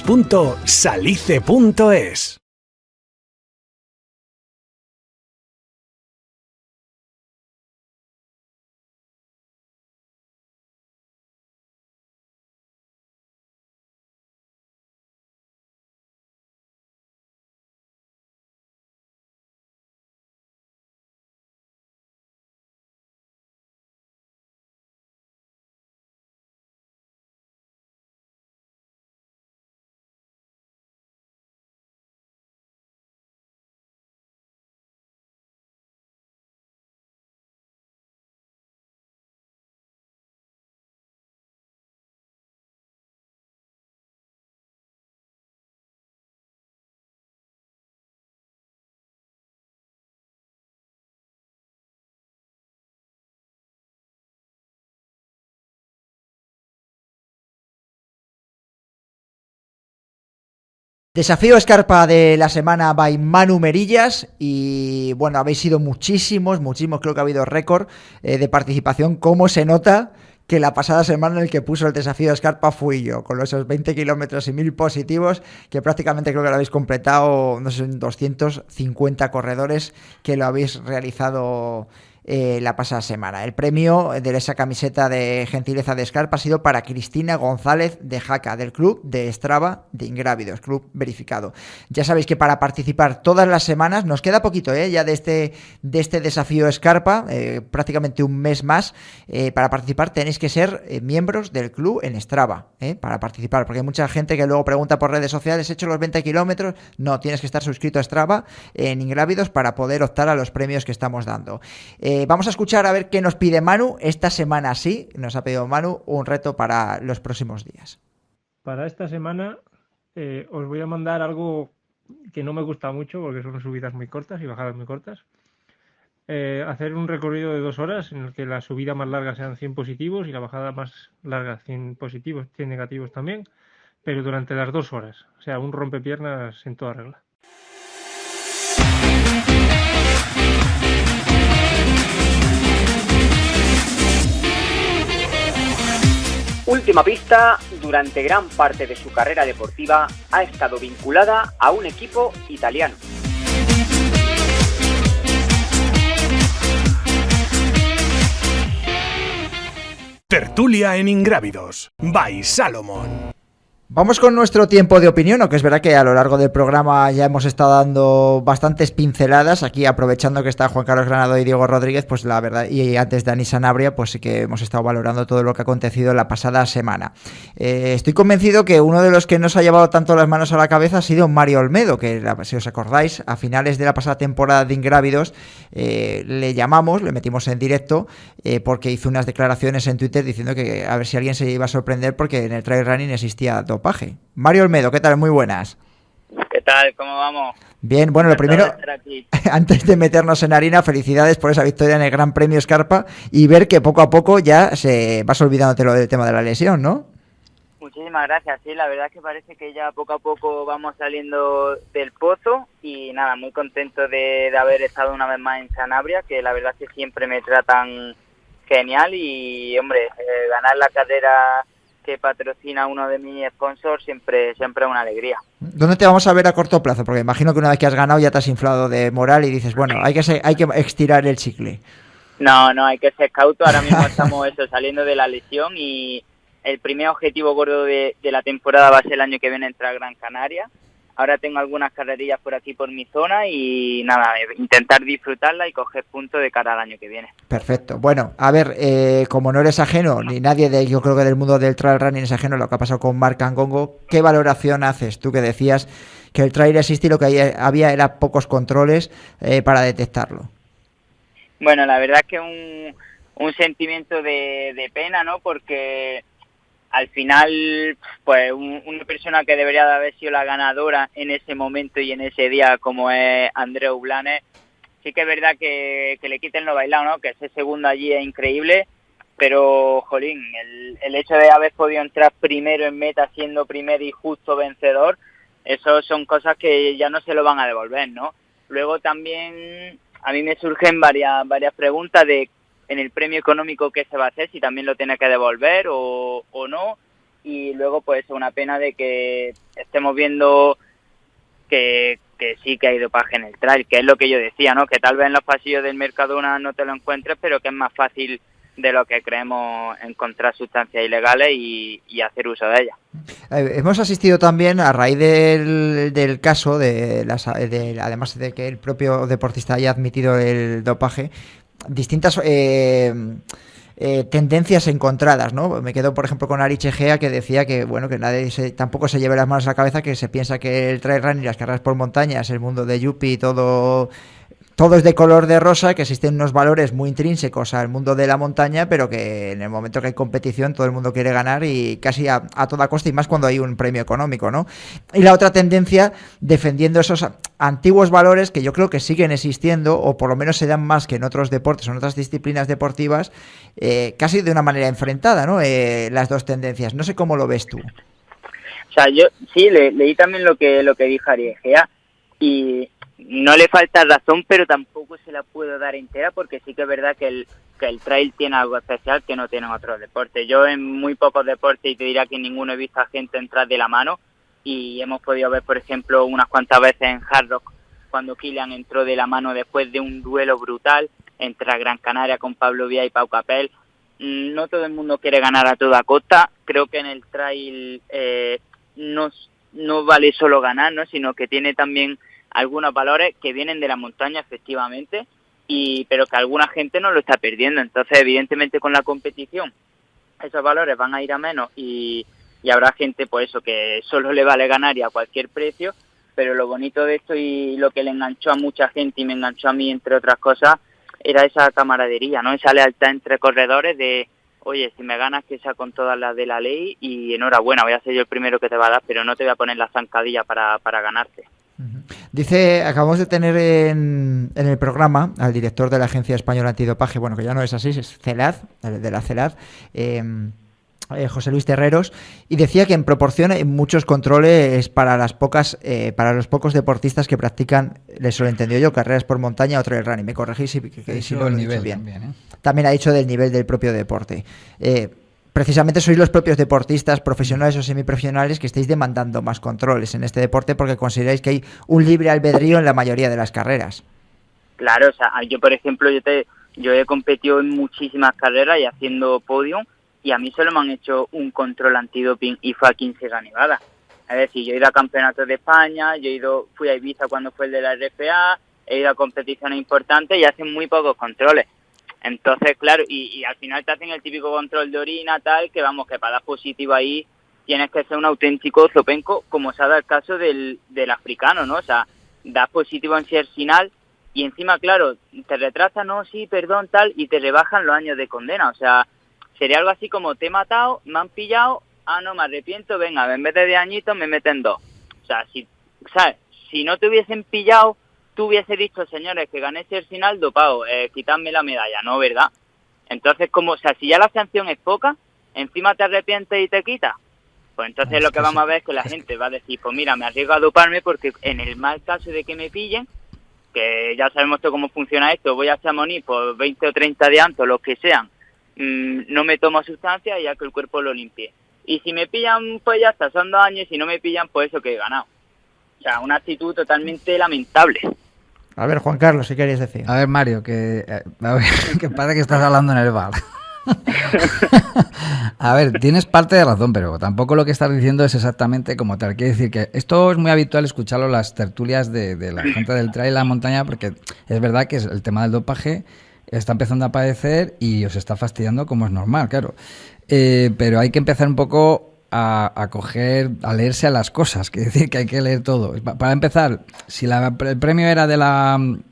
Desafío Escarpa de la semana by Manu Merillas y bueno, habéis sido muchísimos, creo que ha habido récord de participación. ¿Cómo se nota que la pasada semana el que puso el desafío Escarpa fui yo, con esos 20 kilómetros y 1000 positivos, que prácticamente creo que lo habéis completado, no sé, 250 corredores que lo habéis realizado la pasada semana. El premio de esa camiseta de gentileza de Escarpa ha sido para Cristina González de Jaca, del club de Strava de Ingrávidos, club verificado. Ya sabéis que para participar todas las semanas, nos queda poquito ya de este desafío Escarpa, prácticamente un mes más. Para participar tenéis que ser miembros del club en Strava, para participar, porque hay mucha gente que luego pregunta por redes sociales, ¿he hecho los 20 kilómetros? No, tienes que estar suscrito a Strava en Ingrávidos para poder optar a los premios que estamos dando. Vamos a escuchar a ver qué nos pide Manu. Esta semana sí, nos ha pedido Manu un reto para los próximos días. Para esta semana os voy a mandar algo que no me gusta mucho porque son subidas muy cortas y bajadas muy cortas. Hacer un recorrido de 2 horas en el que la subida más larga sean 100 positivos y la bajada más larga 100 positivos, 100 negativos también, pero durante las 2 horas. O sea, un rompepiernas en toda regla. Última Pista, durante gran parte de su carrera deportiva, ha estado vinculada a un equipo italiano. Tertulia en Ingrávidos, by Salomón. Vamos con nuestro tiempo de opinión, que es verdad que a lo largo del programa ya hemos estado dando bastantes pinceladas, aquí aprovechando que está Juan Carlos Granado y Diego Rodríguez, pues la verdad, y antes Dani Sanabria, pues sí que hemos estado valorando todo lo que ha acontecido la pasada semana. Estoy convencido que uno de los que nos ha llevado tanto las manos a la cabeza ha sido Mario Olmedo, que si os acordáis, a finales de la pasada temporada de Ingrávidos le llamamos, le metimos en directo, porque hizo unas declaraciones en Twitter diciendo que a ver si alguien se iba a sorprender porque en el trail running existía dopaje. Mario Olmedo, ¿qué tal? Muy buenas. ¿Qué tal? ¿Cómo vamos? Bien, bueno, lo primero, antes de meternos en harina, felicidades por esa victoria en el Gran Premio Escarpa y ver que poco a poco ya se vas olvidándote lo del tema de la lesión, ¿no? Muchísimas gracias, sí, la verdad es que parece que ya poco a poco vamos saliendo del pozo y nada, muy contento de haber estado una vez más en Sanabria, que la verdad es que siempre me tratan genial y, hombre, ganar la carrera que patrocina uno de mis sponsors siempre es una alegría. ¿Dónde te vamos a ver a corto plazo? Porque imagino que una vez que has ganado ya te has inflado de moral y dices, bueno, hay que estirar el chicle. No, hay que ser cauto. Ahora mismo estamos saliendo de la lesión y el primer objetivo gordo de la temporada va a ser el año que viene entrar a Gran Canaria. Ahora tengo algunas carrerillas por aquí por mi zona y nada, intentar disfrutarla y coger puntos de cara al año que viene. Perfecto. Bueno, a ver, como no eres ajeno, ni nadie yo creo que del mundo del trail running es ajeno a lo que ha pasado con Marc Cangongo, ¿qué valoración haces? Tú que decías que el trail existe y lo que había era pocos controles para detectarlo. Bueno, la verdad es que un sentimiento de pena, ¿no? Porque al final, pues una persona que debería de haber sido la ganadora en ese momento y en ese día, como es Andreu Blanes, sí que es verdad que le quiten lo bailado, ¿no? Que ese segundo allí es increíble, pero, jolín, el hecho de haber podido entrar primero en meta siendo primer y justo vencedor, eso son cosas que ya no se lo van a devolver, ¿no? Luego también a mí me surgen varias preguntas de en el premio económico que se va a hacer, si también lo tiene que devolver o no, y luego pues una pena de que estemos viendo que sí que hay dopaje en el trail, que es lo que yo decía, ¿no? Que tal vez en los pasillos del Mercadona no te lo encuentres, pero que es más fácil de lo que creemos encontrar sustancias ilegales y hacer uso de ellas. Hemos asistido también a raíz del caso además de que el propio deportista haya admitido el dopaje, distintas tendencias encontradas, ¿no? Me quedo, por ejemplo, con Ari Chegea, que decía que, bueno, que nadie tampoco se lleve las manos a la cabeza, que se piensa que el trail running y las carreras por montañas, el mundo de Yuppie y todo es de color de rosa, que existen unos valores muy intrínsecos al mundo de la montaña, pero que en el momento que hay competición todo el mundo quiere ganar y casi a toda costa, y más cuando hay un premio económico, ¿no? Y la otra tendencia, defendiendo esos antiguos valores que yo creo que siguen existiendo, o por lo menos se dan más que en otros deportes o en otras disciplinas deportivas, casi de una manera enfrentada, ¿no? Las dos tendencias. No sé cómo lo ves tú. O sea, yo sí, leí también lo que dijo Ari Egea y no le falta razón, pero tampoco se la puedo dar entera porque sí que es verdad que el trail tiene algo especial que no tienen otros deportes. Yo en muy pocos deportes, y te diría que en ninguno he visto a gente entrar de la mano, y hemos podido ver, por ejemplo, unas cuantas veces en Hard Rock cuando Kilian entró de la mano después de un duelo brutal entre Gran Canaria con Pablo Vía y Pau Capel. No todo el mundo quiere ganar a toda costa. Creo que en el trail no vale solo ganar, ¿no? Sino que tiene también algunos valores que vienen de la montaña, efectivamente, pero que alguna gente no lo está perdiendo. Entonces, evidentemente, con la competición, esos valores van a ir a menos y habrá gente, pues eso, que solo le vale ganar y a cualquier precio. Pero lo bonito de esto y lo que le enganchó a mucha gente y me enganchó a mí, entre otras cosas, era esa camaradería, ¿no? Esa lealtad entre corredores de, oye, si me ganas que sea con todas las de la ley y enhorabuena, voy a ser yo el primero que te va a dar, pero no te voy a poner la zancadilla para ganarte. Dice, acabamos de tener en el programa al director de la Agencia Española Antidopaje, bueno, que ya no es así, es CELAD, de la CELAD, José Luis Terreros, y decía que en proporción hay muchos controles para los pocos deportistas que practican, eso lo he entendido yo, carreras por montaña o trail running. Me corregís si lo he dicho bien. También ha dicho del nivel del propio deporte. Precisamente sois los propios deportistas profesionales o semiprofesionales que estáis demandando más controles en este deporte porque consideráis que hay un libre albedrío en la mayoría de las carreras. Claro, o sea, yo por ejemplo, yo he competido en muchísimas carreras y haciendo podium, y a mí solo me han hecho un control antidoping y fue aquí en Sierra Nevada. Es decir, yo he ido a campeonatos de España, fui a Ibiza cuando fue el de la RFA, he ido a competiciones importantes y hacen muy pocos controles. Entonces, claro, y al final te hacen el típico control de orina, tal, que vamos, que para dar positivo ahí tienes que ser un auténtico zopenco, como se ha dado el caso del africano, ¿no? O sea, das positivo en Siersinal y encima, claro, te retrasan, no, sí, perdón, tal, y te rebajan los años de condena. O sea, sería algo así como, te he matado, me han pillado, no, me arrepiento, venga, en vez de 10 añitos me meten 2. O sea, si no te hubiesen pillado, tú hubiese dicho, señores, que gané Siersinal dopado, quitadme la medalla, ¿no? ¿Verdad? Entonces, o sea, si ya la sanción es poca, encima te arrepientes y te quitas, pues entonces lo que vamos a ver es que la gente va a decir, pues mira, me arriesgo a doparme porque en el mal caso de que me pillen, que ya sabemos cómo funciona esto, voy a Chamonix por 20 o 30 de anto, los que sean, no me tomo sustancia y ya que el cuerpo lo limpie. Y si me pillan, pues ya está, son 2 años, y si no me pillan, pues eso que he ganado. O sea, una actitud totalmente lamentable. A ver, Juan Carlos, ¿qué querías decir? A ver, Mario, que parece que estás hablando en el bar. A ver, tienes parte de razón, pero tampoco lo que estás diciendo es exactamente como tal. Quiere decir que esto es muy habitual escucharlo en las tertulias de la gente del trail y la montaña, porque es verdad que el tema del dopaje está empezando a aparecer y os está fastidiando, como es normal, claro. Pero hay que empezar un poco a leerse a las cosas, que decir que hay que leer todo. Para empezar, si el premio era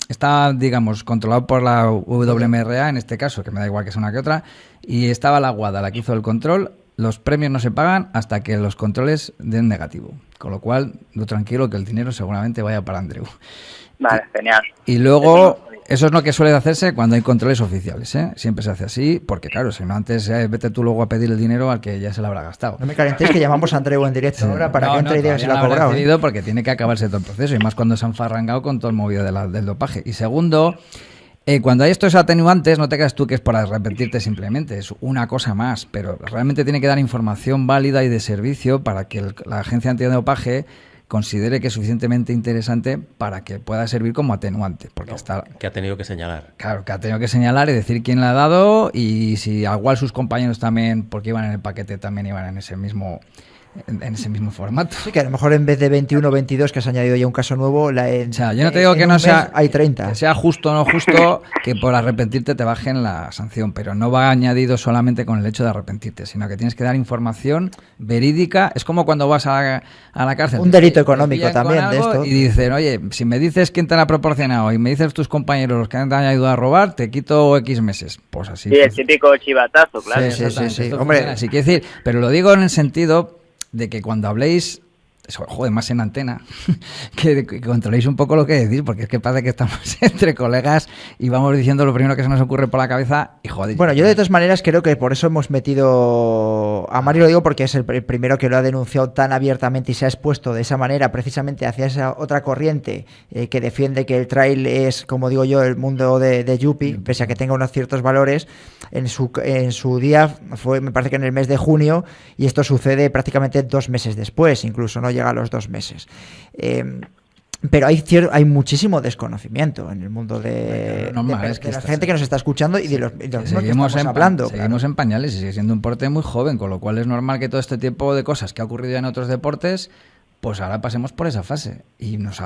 está, digamos, controlado por la WMRA, en este caso, que me da igual que sea una que otra, y estaba la WADA, la que hizo el control, los premios no se pagan hasta que los controles den negativo. Con lo cual, lo tranquilo que el dinero seguramente vaya para Andreu. Vale, genial. Y luego, eso es lo que suele hacerse cuando hay controles oficiales, ¿eh? Siempre se hace así, porque claro, si no antes vete tú luego a pedir el dinero al que ya se lo habrá gastado. No me calentéis que llamamos a Andreu en directo ahora para que entre y diga si lo ha cobrado. Porque tiene que acabarse todo el proceso, y más cuando se han farrangado con todo el movido del dopaje. Y segundo, cuando hay estos atenuantes, no te creas tú que es para arrepentirte simplemente, es una cosa más, pero realmente tiene que dar información válida y de servicio para que la agencia antidopaje considere que es suficientemente interesante para que pueda servir como atenuante. Porque que ha tenido que señalar. Claro, que ha tenido que señalar y decir quién le ha dado, y si igual sus compañeros también, porque iban en el paquete, también iban en ese mismo formato. Sí, que a lo mejor en vez de 21 o 22 que has añadido ya un caso nuevo, o sea, yo no te digo que no sea, hay 30. Que sea justo o no justo que por arrepentirte te bajen la sanción, pero no va añadido solamente con el hecho de arrepentirte, sino que tienes que dar información verídica. Es como cuando vas a la cárcel. Un delito económico también de esto. Y dicen, oye, si me dices quién te la ha proporcionado y me dices tus compañeros los que han ayudado a robar, te quito X meses. Pues así. Sí, el típico chivatazo, claro. Sí. Hombre, así quiere decir, pero lo digo en el sentido de que cuando habléis joder, más en antena, que controléis un poco lo que decís, porque es que parece que estamos entre colegas y vamos diciendo lo primero que se nos ocurre por la cabeza y joder. Bueno, yo de todas maneras creo que por eso hemos metido a Mario, lo digo porque es el primero que lo ha denunciado tan abiertamente y se ha expuesto de esa manera precisamente hacia esa otra corriente que defiende que el trail es, como digo yo, el mundo de Yuppie, pese a que tenga unos ciertos valores. En su día fue, me parece que en el mes de junio, y esto sucede prácticamente 2 meses después, incluso no llega a los 2 meses. Pero hay muchísimo desconocimiento en el mundo de la gente que nos está escuchando y de los que estamos hablando. Seguimos en pañales y sigue siendo un deporte muy joven, con lo cual es normal que todo este tipo de cosas que ha ocurrido ya en otros deportes, pues ahora pasemos por esa fase y nos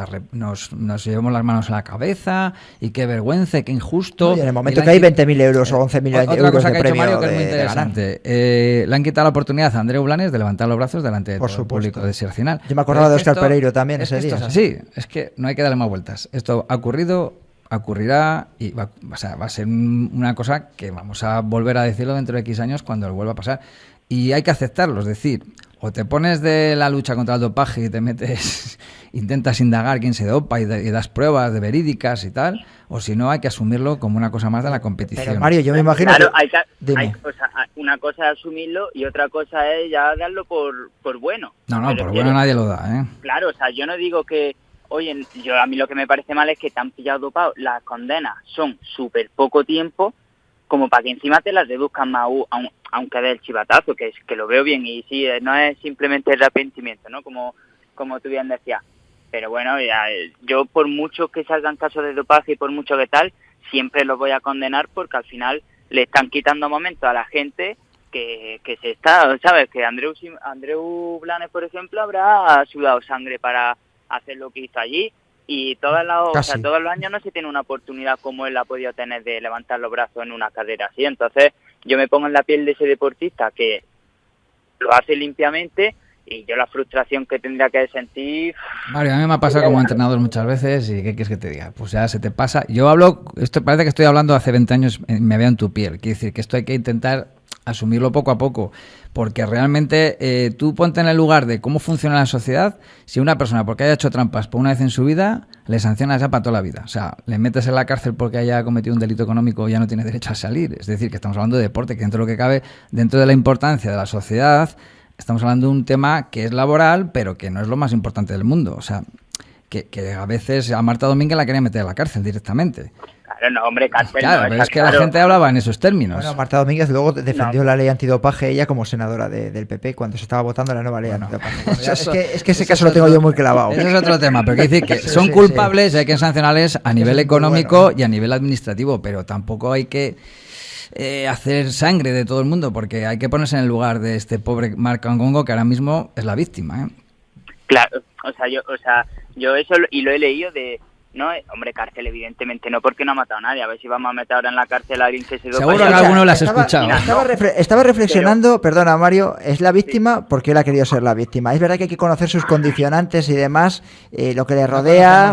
llevemos las manos a la cabeza y qué vergüenza, qué injusto. Y en el momento que hay 20.000 euros o 11.000 euros cosa de que premio ha hecho Mario, que es muy interesante. Le han quitado la oportunidad a Andreu Blanes de levantar los brazos delante de todo el público de Sercinal. Yo me acordaba de Óscar Pereiro también ese día. Esto es así, es que no hay que darle más vueltas. Esto ha ocurrido, ocurrirá y va a ser una cosa que vamos a volver a decirlo dentro de X años cuando lo vuelva a pasar. Y hay que aceptarlo, es decir, o te pones de la lucha contra el dopaje y te metes, intentas indagar quién se dopa y das pruebas de verídicas y tal, o si no hay que asumirlo como una cosa más de la competición. Pero Mario, yo me imagino claro, que... o sea, una cosa es asumirlo y otra cosa es ya darlo por bueno. No, por bueno nadie lo da, ¿eh? Claro, o sea, yo no digo que... Oye, a mí lo que me parece mal es que te han pillado dopado, las condenas son súper poco tiempo, como para que encima te las deduzcan más aunque dé el chivatazo, que lo veo bien, y sí, no es simplemente el arrepentimiento, ¿no? Como tú bien decías. Pero bueno, ya, yo por mucho que salgan casos de dopaje y por mucho que tal, siempre los voy a condenar porque al final le están quitando momentos a la gente que se está, ¿sabes? Que Andreu Blanes, por ejemplo, habrá sudado sangre para hacer lo que hizo allí, y todos los años no se tiene una oportunidad como él ha podido tener de levantar los brazos en una carrera así. Entonces yo me pongo en la piel de ese deportista que lo hace limpiamente, y yo la frustración que tendría que sentir... Mario, a mí me ha pasado como entrenador muchas veces, y ¿qué quieres que te diga? Pues ya se te pasa. Yo hablo, esto parece que estoy hablando hace 20 años, me veo en tu piel. Quiere decir que esto hay que intentar asumirlo poco a poco, porque realmente tú ponte en el lugar de cómo funciona la sociedad. Si una persona, porque haya hecho trampas por una vez en su vida, le sancionas ya para toda la vida. O sea, le metes en la cárcel porque haya cometido un delito económico, ya no tiene derecho a salir. Es decir, que estamos hablando de deporte, que dentro de lo que cabe, dentro de la importancia de la sociedad, estamos hablando de un tema que es laboral, pero que no es lo más importante del mundo. O sea, que a veces a Marta Domínguez la quería meter a la cárcel directamente. Claro, no, hombre, cárcel. Claro, pero es que la gente hablaba en esos términos. Bueno, Marta Domínguez luego defendió la ley antidopaje ella como senadora del PP cuando se estaba votando la nueva ley antidopaje. Bueno, es que ese caso lo tengo yo muy clavado. Eso es otro tema, pero hay que decir que son culpables y hay que sancionarles a nivel económico y a nivel administrativo, pero tampoco hay que hacer sangre de todo el mundo, porque hay que ponerse en el lugar de este pobre Marc Cangongo, que ahora mismo es la víctima, ¿eh? Claro, yo eso y lo he leído de... No, hombre, cárcel evidentemente no, porque no ha matado a nadie. A ver si vamos a meter ahora en la cárcel a alguien que se dopa. Seguro que alguno lo has escuchado. Estaba reflexionando, perdona Mario, ¿es la víctima? ¿Por qué él ha querido ser la víctima? Es verdad que hay que conocer sus condicionantes y demás, lo que le rodea.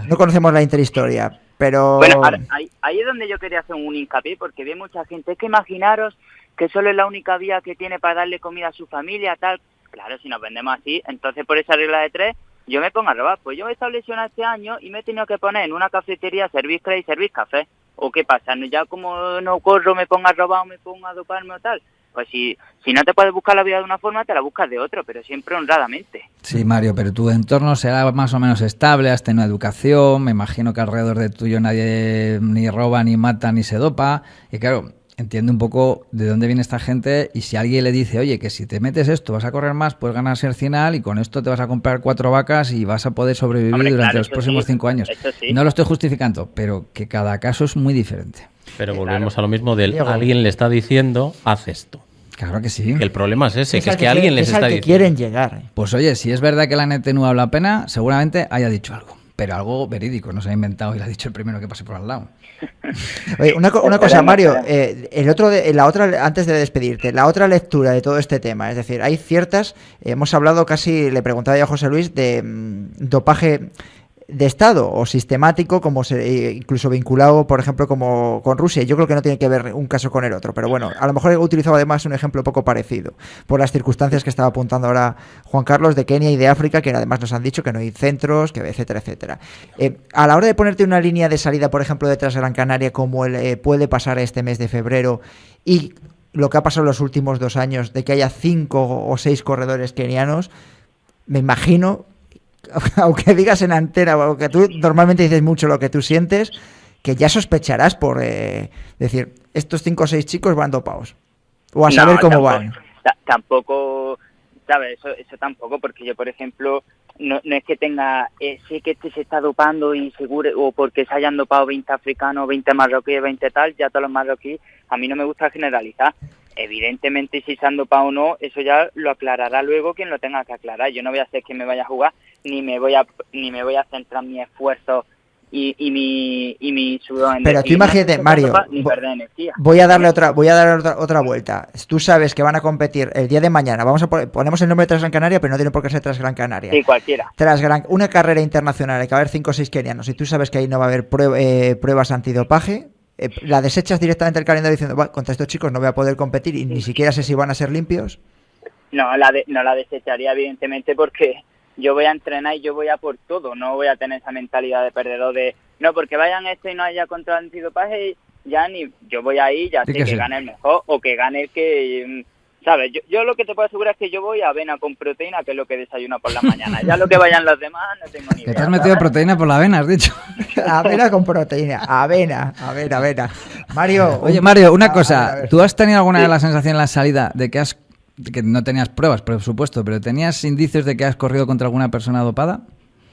No conocemos la intrahistoria, pero... Bueno, ahí es donde yo quería hacer un hincapié, porque ve mucha gente. Es que imaginaros que solo es la única vía que tiene para darle comida a su familia, tal. Claro, si nos vendemos así, entonces por esa regla de 3... yo me pongo a robar. Pues yo me he estado lesionado este año y me he tenido que poner en una cafetería a servir crack y servir café. ¿O qué pasa? Ya como no corro, me pongo a robar o me pongo a doparme o tal. Pues si no te puedes buscar la vida de una forma, te la buscas de otra, pero siempre honradamente. Sí, Mario, pero tu entorno será más o menos estable, has tenido educación, me imagino que alrededor de tuyo nadie ni roba, ni mata, ni se dopa. Y claro, entiende un poco de dónde viene esta gente, y si alguien le dice, oye, que si te metes esto vas a correr más, puedes ganar Sercinal y con esto te vas a comprar 4 vacas y vas a poder sobrevivir durante los próximos 5 años. Sí. No lo estoy justificando, pero que cada caso es muy diferente. Pero volvemos a lo mismo del alguien le está diciendo, haz esto. Claro que sí. Que el problema es ese, que es que alguien les está diciendo. Quieren llegar. Pues oye, si es verdad que la NTNU habla la pena, seguramente haya dicho algo. Pero algo verídico, no se ha inventado y lo ha dicho el primero que pase por al lado. Oye, una cosa, Mario, antes de despedirte, la otra lectura de todo este tema, es decir, hay ciertas, hemos hablado casi, le preguntaba yo a José Luis, de dopaje de Estado o sistemático, como incluso vinculado, por ejemplo, como con Rusia. Yo creo que no tiene que ver un caso con el otro, pero bueno, a lo mejor he utilizado además un ejemplo poco parecido, por las circunstancias que estaba apuntando ahora Juan Carlos de Kenia y de África, que además nos han dicho que no hay centros, que etcétera, etcétera. A la hora de ponerte una línea de salida, por ejemplo, detrás de Gran Canaria, como puede pasar este mes de febrero, y lo que ha pasado en los últimos 2 años, de que haya 5 o 6 corredores kenianos, me imagino, aunque digas en antena, aunque tú normalmente dices mucho lo que tú sientes, que ya sospecharás por decir, estos 5 o 6 chicos van dopados. O a saber cómo van. Tampoco, ¿sabes? Eso tampoco, porque yo, por ejemplo, no es que tenga, sé que este se está dopando y seguro, o porque se hayan dopado 20 africanos, 20 marroquíes, 20 tal, ya todos los marroquíes, a mí no me gusta generalizar. Evidentemente, si se han dopado o no, eso ya lo aclarará luego quien lo tenga que aclarar. Yo no voy a hacer que me vaya a jugar, ni me voy a centrar mi esfuerzo y mi sudor en... Pero tú imagínate, Mario, ni perder energía. voy a darle otra vuelta. Tú sabes que van a competir el día de mañana. Ponemos el nombre de Transgran Canaria, pero no tiene por qué ser Transgran Canaria. Sí, cualquiera. Una carrera internacional, hay que haber 5 o 6 kenianos, y tú sabes que ahí no va a haber pruebas antidopaje. ¿La desechas directamente el calendario diciendo, bueno, contra estos chicos no voy a poder competir y ni siquiera sé si van a ser limpios? No la desecharía, evidentemente, porque yo voy a entrenar y yo voy a por todo. No voy a tener esa mentalidad de perdedor de, no, porque vayan y no haya control antidopaje, ya ni yo voy ahí, ya sé que gane el mejor o que gane el que... ¿Sabes? Yo lo que te puedo asegurar es que yo voy a avena con proteína, que es lo que desayuno por la mañana. Ya lo que vayan los demás no tengo ni idea. ¿Te has metido proteína por la avena, has dicho? Avena con proteína. Avena. Mario. Oye, Mario, una cosa. A ver. ¿Tú has tenido alguna de la sensación en la salida de que no tenías pruebas, por supuesto, pero tenías indicios de que has corrido contra alguna persona dopada?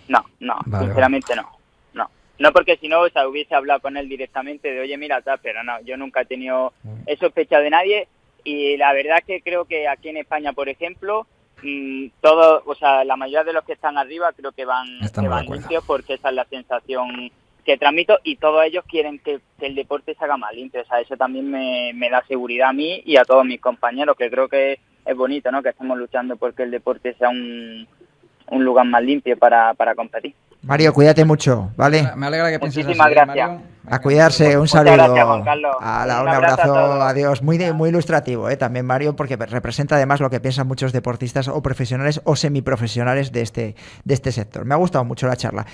No, vale, sinceramente no. No, porque si no, o sea, hubiese hablado con él directamente de, oye, mira, tal, pero no, yo nunca he tenido sospecha de nadie. Y la verdad es que creo que aquí en España, por ejemplo, todos, o sea, la mayoría de los que están arriba creo que van limpios, porque esa es la sensación que transmito, y todos ellos quieren que el deporte se haga más limpio. O sea, eso también me da seguridad a mí y a todos mis compañeros, que creo que es bonito, ¿no? Que estemos luchando porque el deporte sea un lugar más limpio para competir. Mario, cuídate mucho, ¿vale? Me alegra que pienses Muchísimas así, gracias. Mario. A cuidarse, un saludo. Muchas gracias, Juan Carlos. Un abrazo, adiós. Muy ilustrativo, también, Mario, porque representa además lo que piensan muchos deportistas o profesionales o semiprofesionales de este sector. Me ha gustado mucho la charla.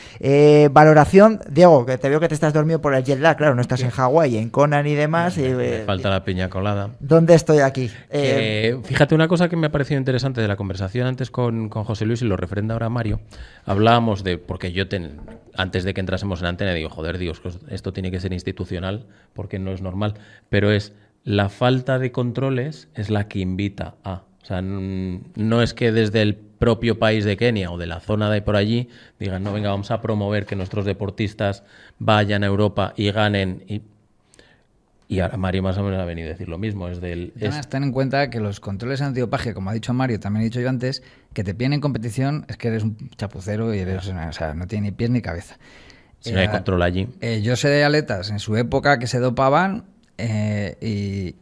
Valoración, Diego, que te veo que te estás dormido por el jet lag, claro, no estás en Hawái, en Conan y demás. Me falta la piña colada. ¿Dónde estoy aquí? Fíjate, una cosa que me ha parecido interesante de la conversación antes con José Luis, y lo refrenda ahora Mario. Hablábamos de, porque yo antes de que entrásemos en antena digo, joder, Dios, esto tiene que ser institucional porque no es normal, pero es la falta de controles es la que invita a, o sea, no es que desde el propio país de Kenia o de la zona de por allí digan, no, venga, vamos a promover que nuestros deportistas vayan a Europa y ganen, y ahora Mario más o menos ha venido a decir lo mismo. Ten en cuenta que los controles antidopaje, como ha dicho Mario, también he dicho yo antes, que te pillen en competición es que eres un chapucero y eres, o sea, no tiene ni pies ni cabeza. Si no hay control allí. Yo sé de atletas en su época que se dopaban y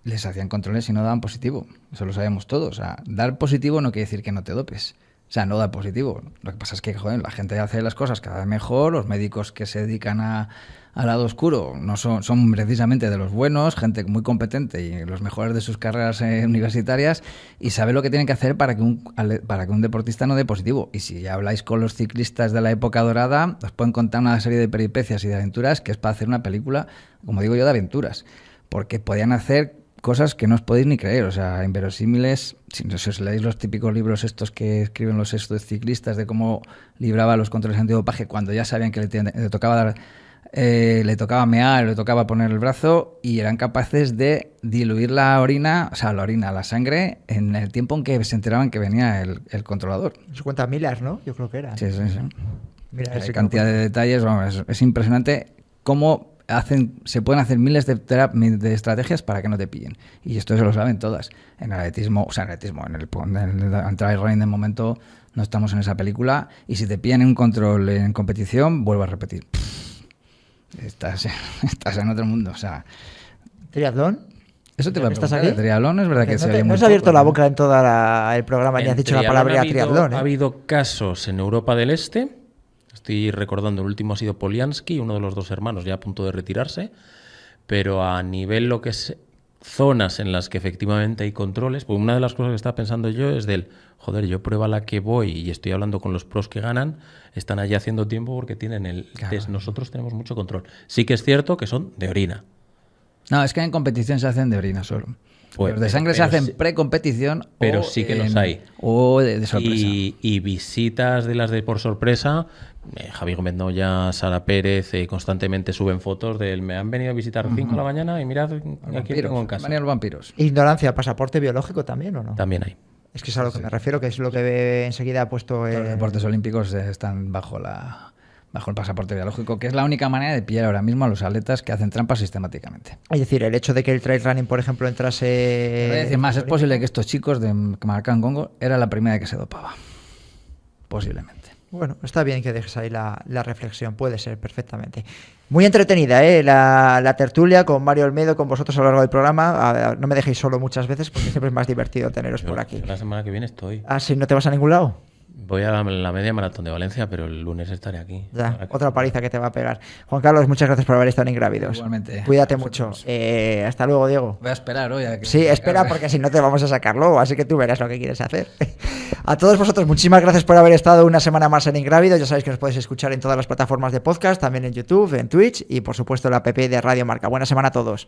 les hacían controles y no daban positivo. Eso lo sabemos todos. O sea, dar positivo no quiere decir que no te dopes. O sea, no da positivo. Lo que pasa es que, joder, la gente hace las cosas cada vez mejor, los médicos que se dedican al lado oscuro no son precisamente de los buenos, gente muy competente y los mejores de sus carreras universitarias, y sabe lo que tienen que hacer para que un deportista no dé positivo. Y si ya habláis con los ciclistas de la época dorada, os pueden contar una serie de peripecias y de aventuras que es para hacer una película, como digo yo, de aventuras. Porque podían hacer cosas que no os podéis ni creer, o sea, inverosímiles. Si os leéis los típicos libros estos que escriben los ciclistas de cómo libraba los controles antidopaje cuando ya sabían que le tocaba mear, le tocaba poner el brazo, y eran capaces de diluir la orina, la sangre, en el tiempo en que se enteraban que venía el controlador. Eso cuenta Miller, ¿no? Yo creo que era. Sí. Mira, hay cantidad de detalles, vamos, es impresionante cómo se pueden hacer miles de estrategias para que no te pillen, y esto se lo saben todas. En el atletismo, en el trail running de momento no estamos en esa película, y si te pillan en un control en competición, vuelvo a repetir, estás en otro mundo. O sea, ¿triatlón? Eso te va a preguntar. ¿Estás aquí? Triatlón es verdad que se no has abierto la boca en todo el programa ni has dicho la palabra triatlón. Ha habido casos en Europa del Este. estoy recordando, el último ha sido Poliansky, uno de los dos hermanos ya a punto de retirarse, pero a nivel lo que es zonas en las que efectivamente hay controles, pues una de las cosas que estaba pensando yo es yo prueba a la que voy y estoy hablando con los pros que ganan, están allí haciendo tiempo porque tienen el test. Nosotros tenemos mucho control. Sí que es cierto que son de orina. No, es que en competición se hacen de orina solo. Pues, los de sangre se hacen pre-competición. Pero sí que los hay. O de sorpresa. Y visitas de las de por sorpresa. Javi Gómez Noya, Sara Pérez, constantemente suben fotos me han venido a visitar 5 de la mañana y mirad, aquí tengo en casa. Van a ir los vampiros. Ignorancia, ¿pasaporte biológico también o no? También hay. Es que es a lo que me refiero, que es lo que enseguida ha puesto... Los deportes olímpicos están bajo el pasaporte biológico, que es la única manera de pillar ahora mismo a los atletas que hacen trampas sistemáticamente. Es decir, el hecho de que el trail running, por ejemplo, entrase... Voy a decir más, es posible que estos chicos que marcan Congo era la primera que se dopaba. Posiblemente. Bueno, está bien que dejes ahí la reflexión, puede ser perfectamente. Muy entretenida, la tertulia con Mario Olmedo, con vosotros a lo largo del programa. No me dejéis solo muchas veces porque siempre es más divertido teneros por aquí. La semana que viene estoy. Ah, ¿sí? ¿No te vas a ningún lado? Voy a la media maratón de Valencia, pero el lunes estaré aquí. Ya, otra paliza que te va a pegar. Juan Carlos, muchas gracias por haber estado en Ingrávidos. Igualmente. Cuídate mucho. Hasta luego, Diego. Voy a esperar hoy. Sí, espera, porque si no te vamos a sacar luego, así que tú verás lo que quieres hacer. A todos vosotros, muchísimas gracias por haber estado una semana más en Ingrávidos. Ya sabéis que nos podéis escuchar en todas las plataformas de podcast, también en YouTube, en Twitch y por supuesto en la app de Radio Marca. Buena semana a todos.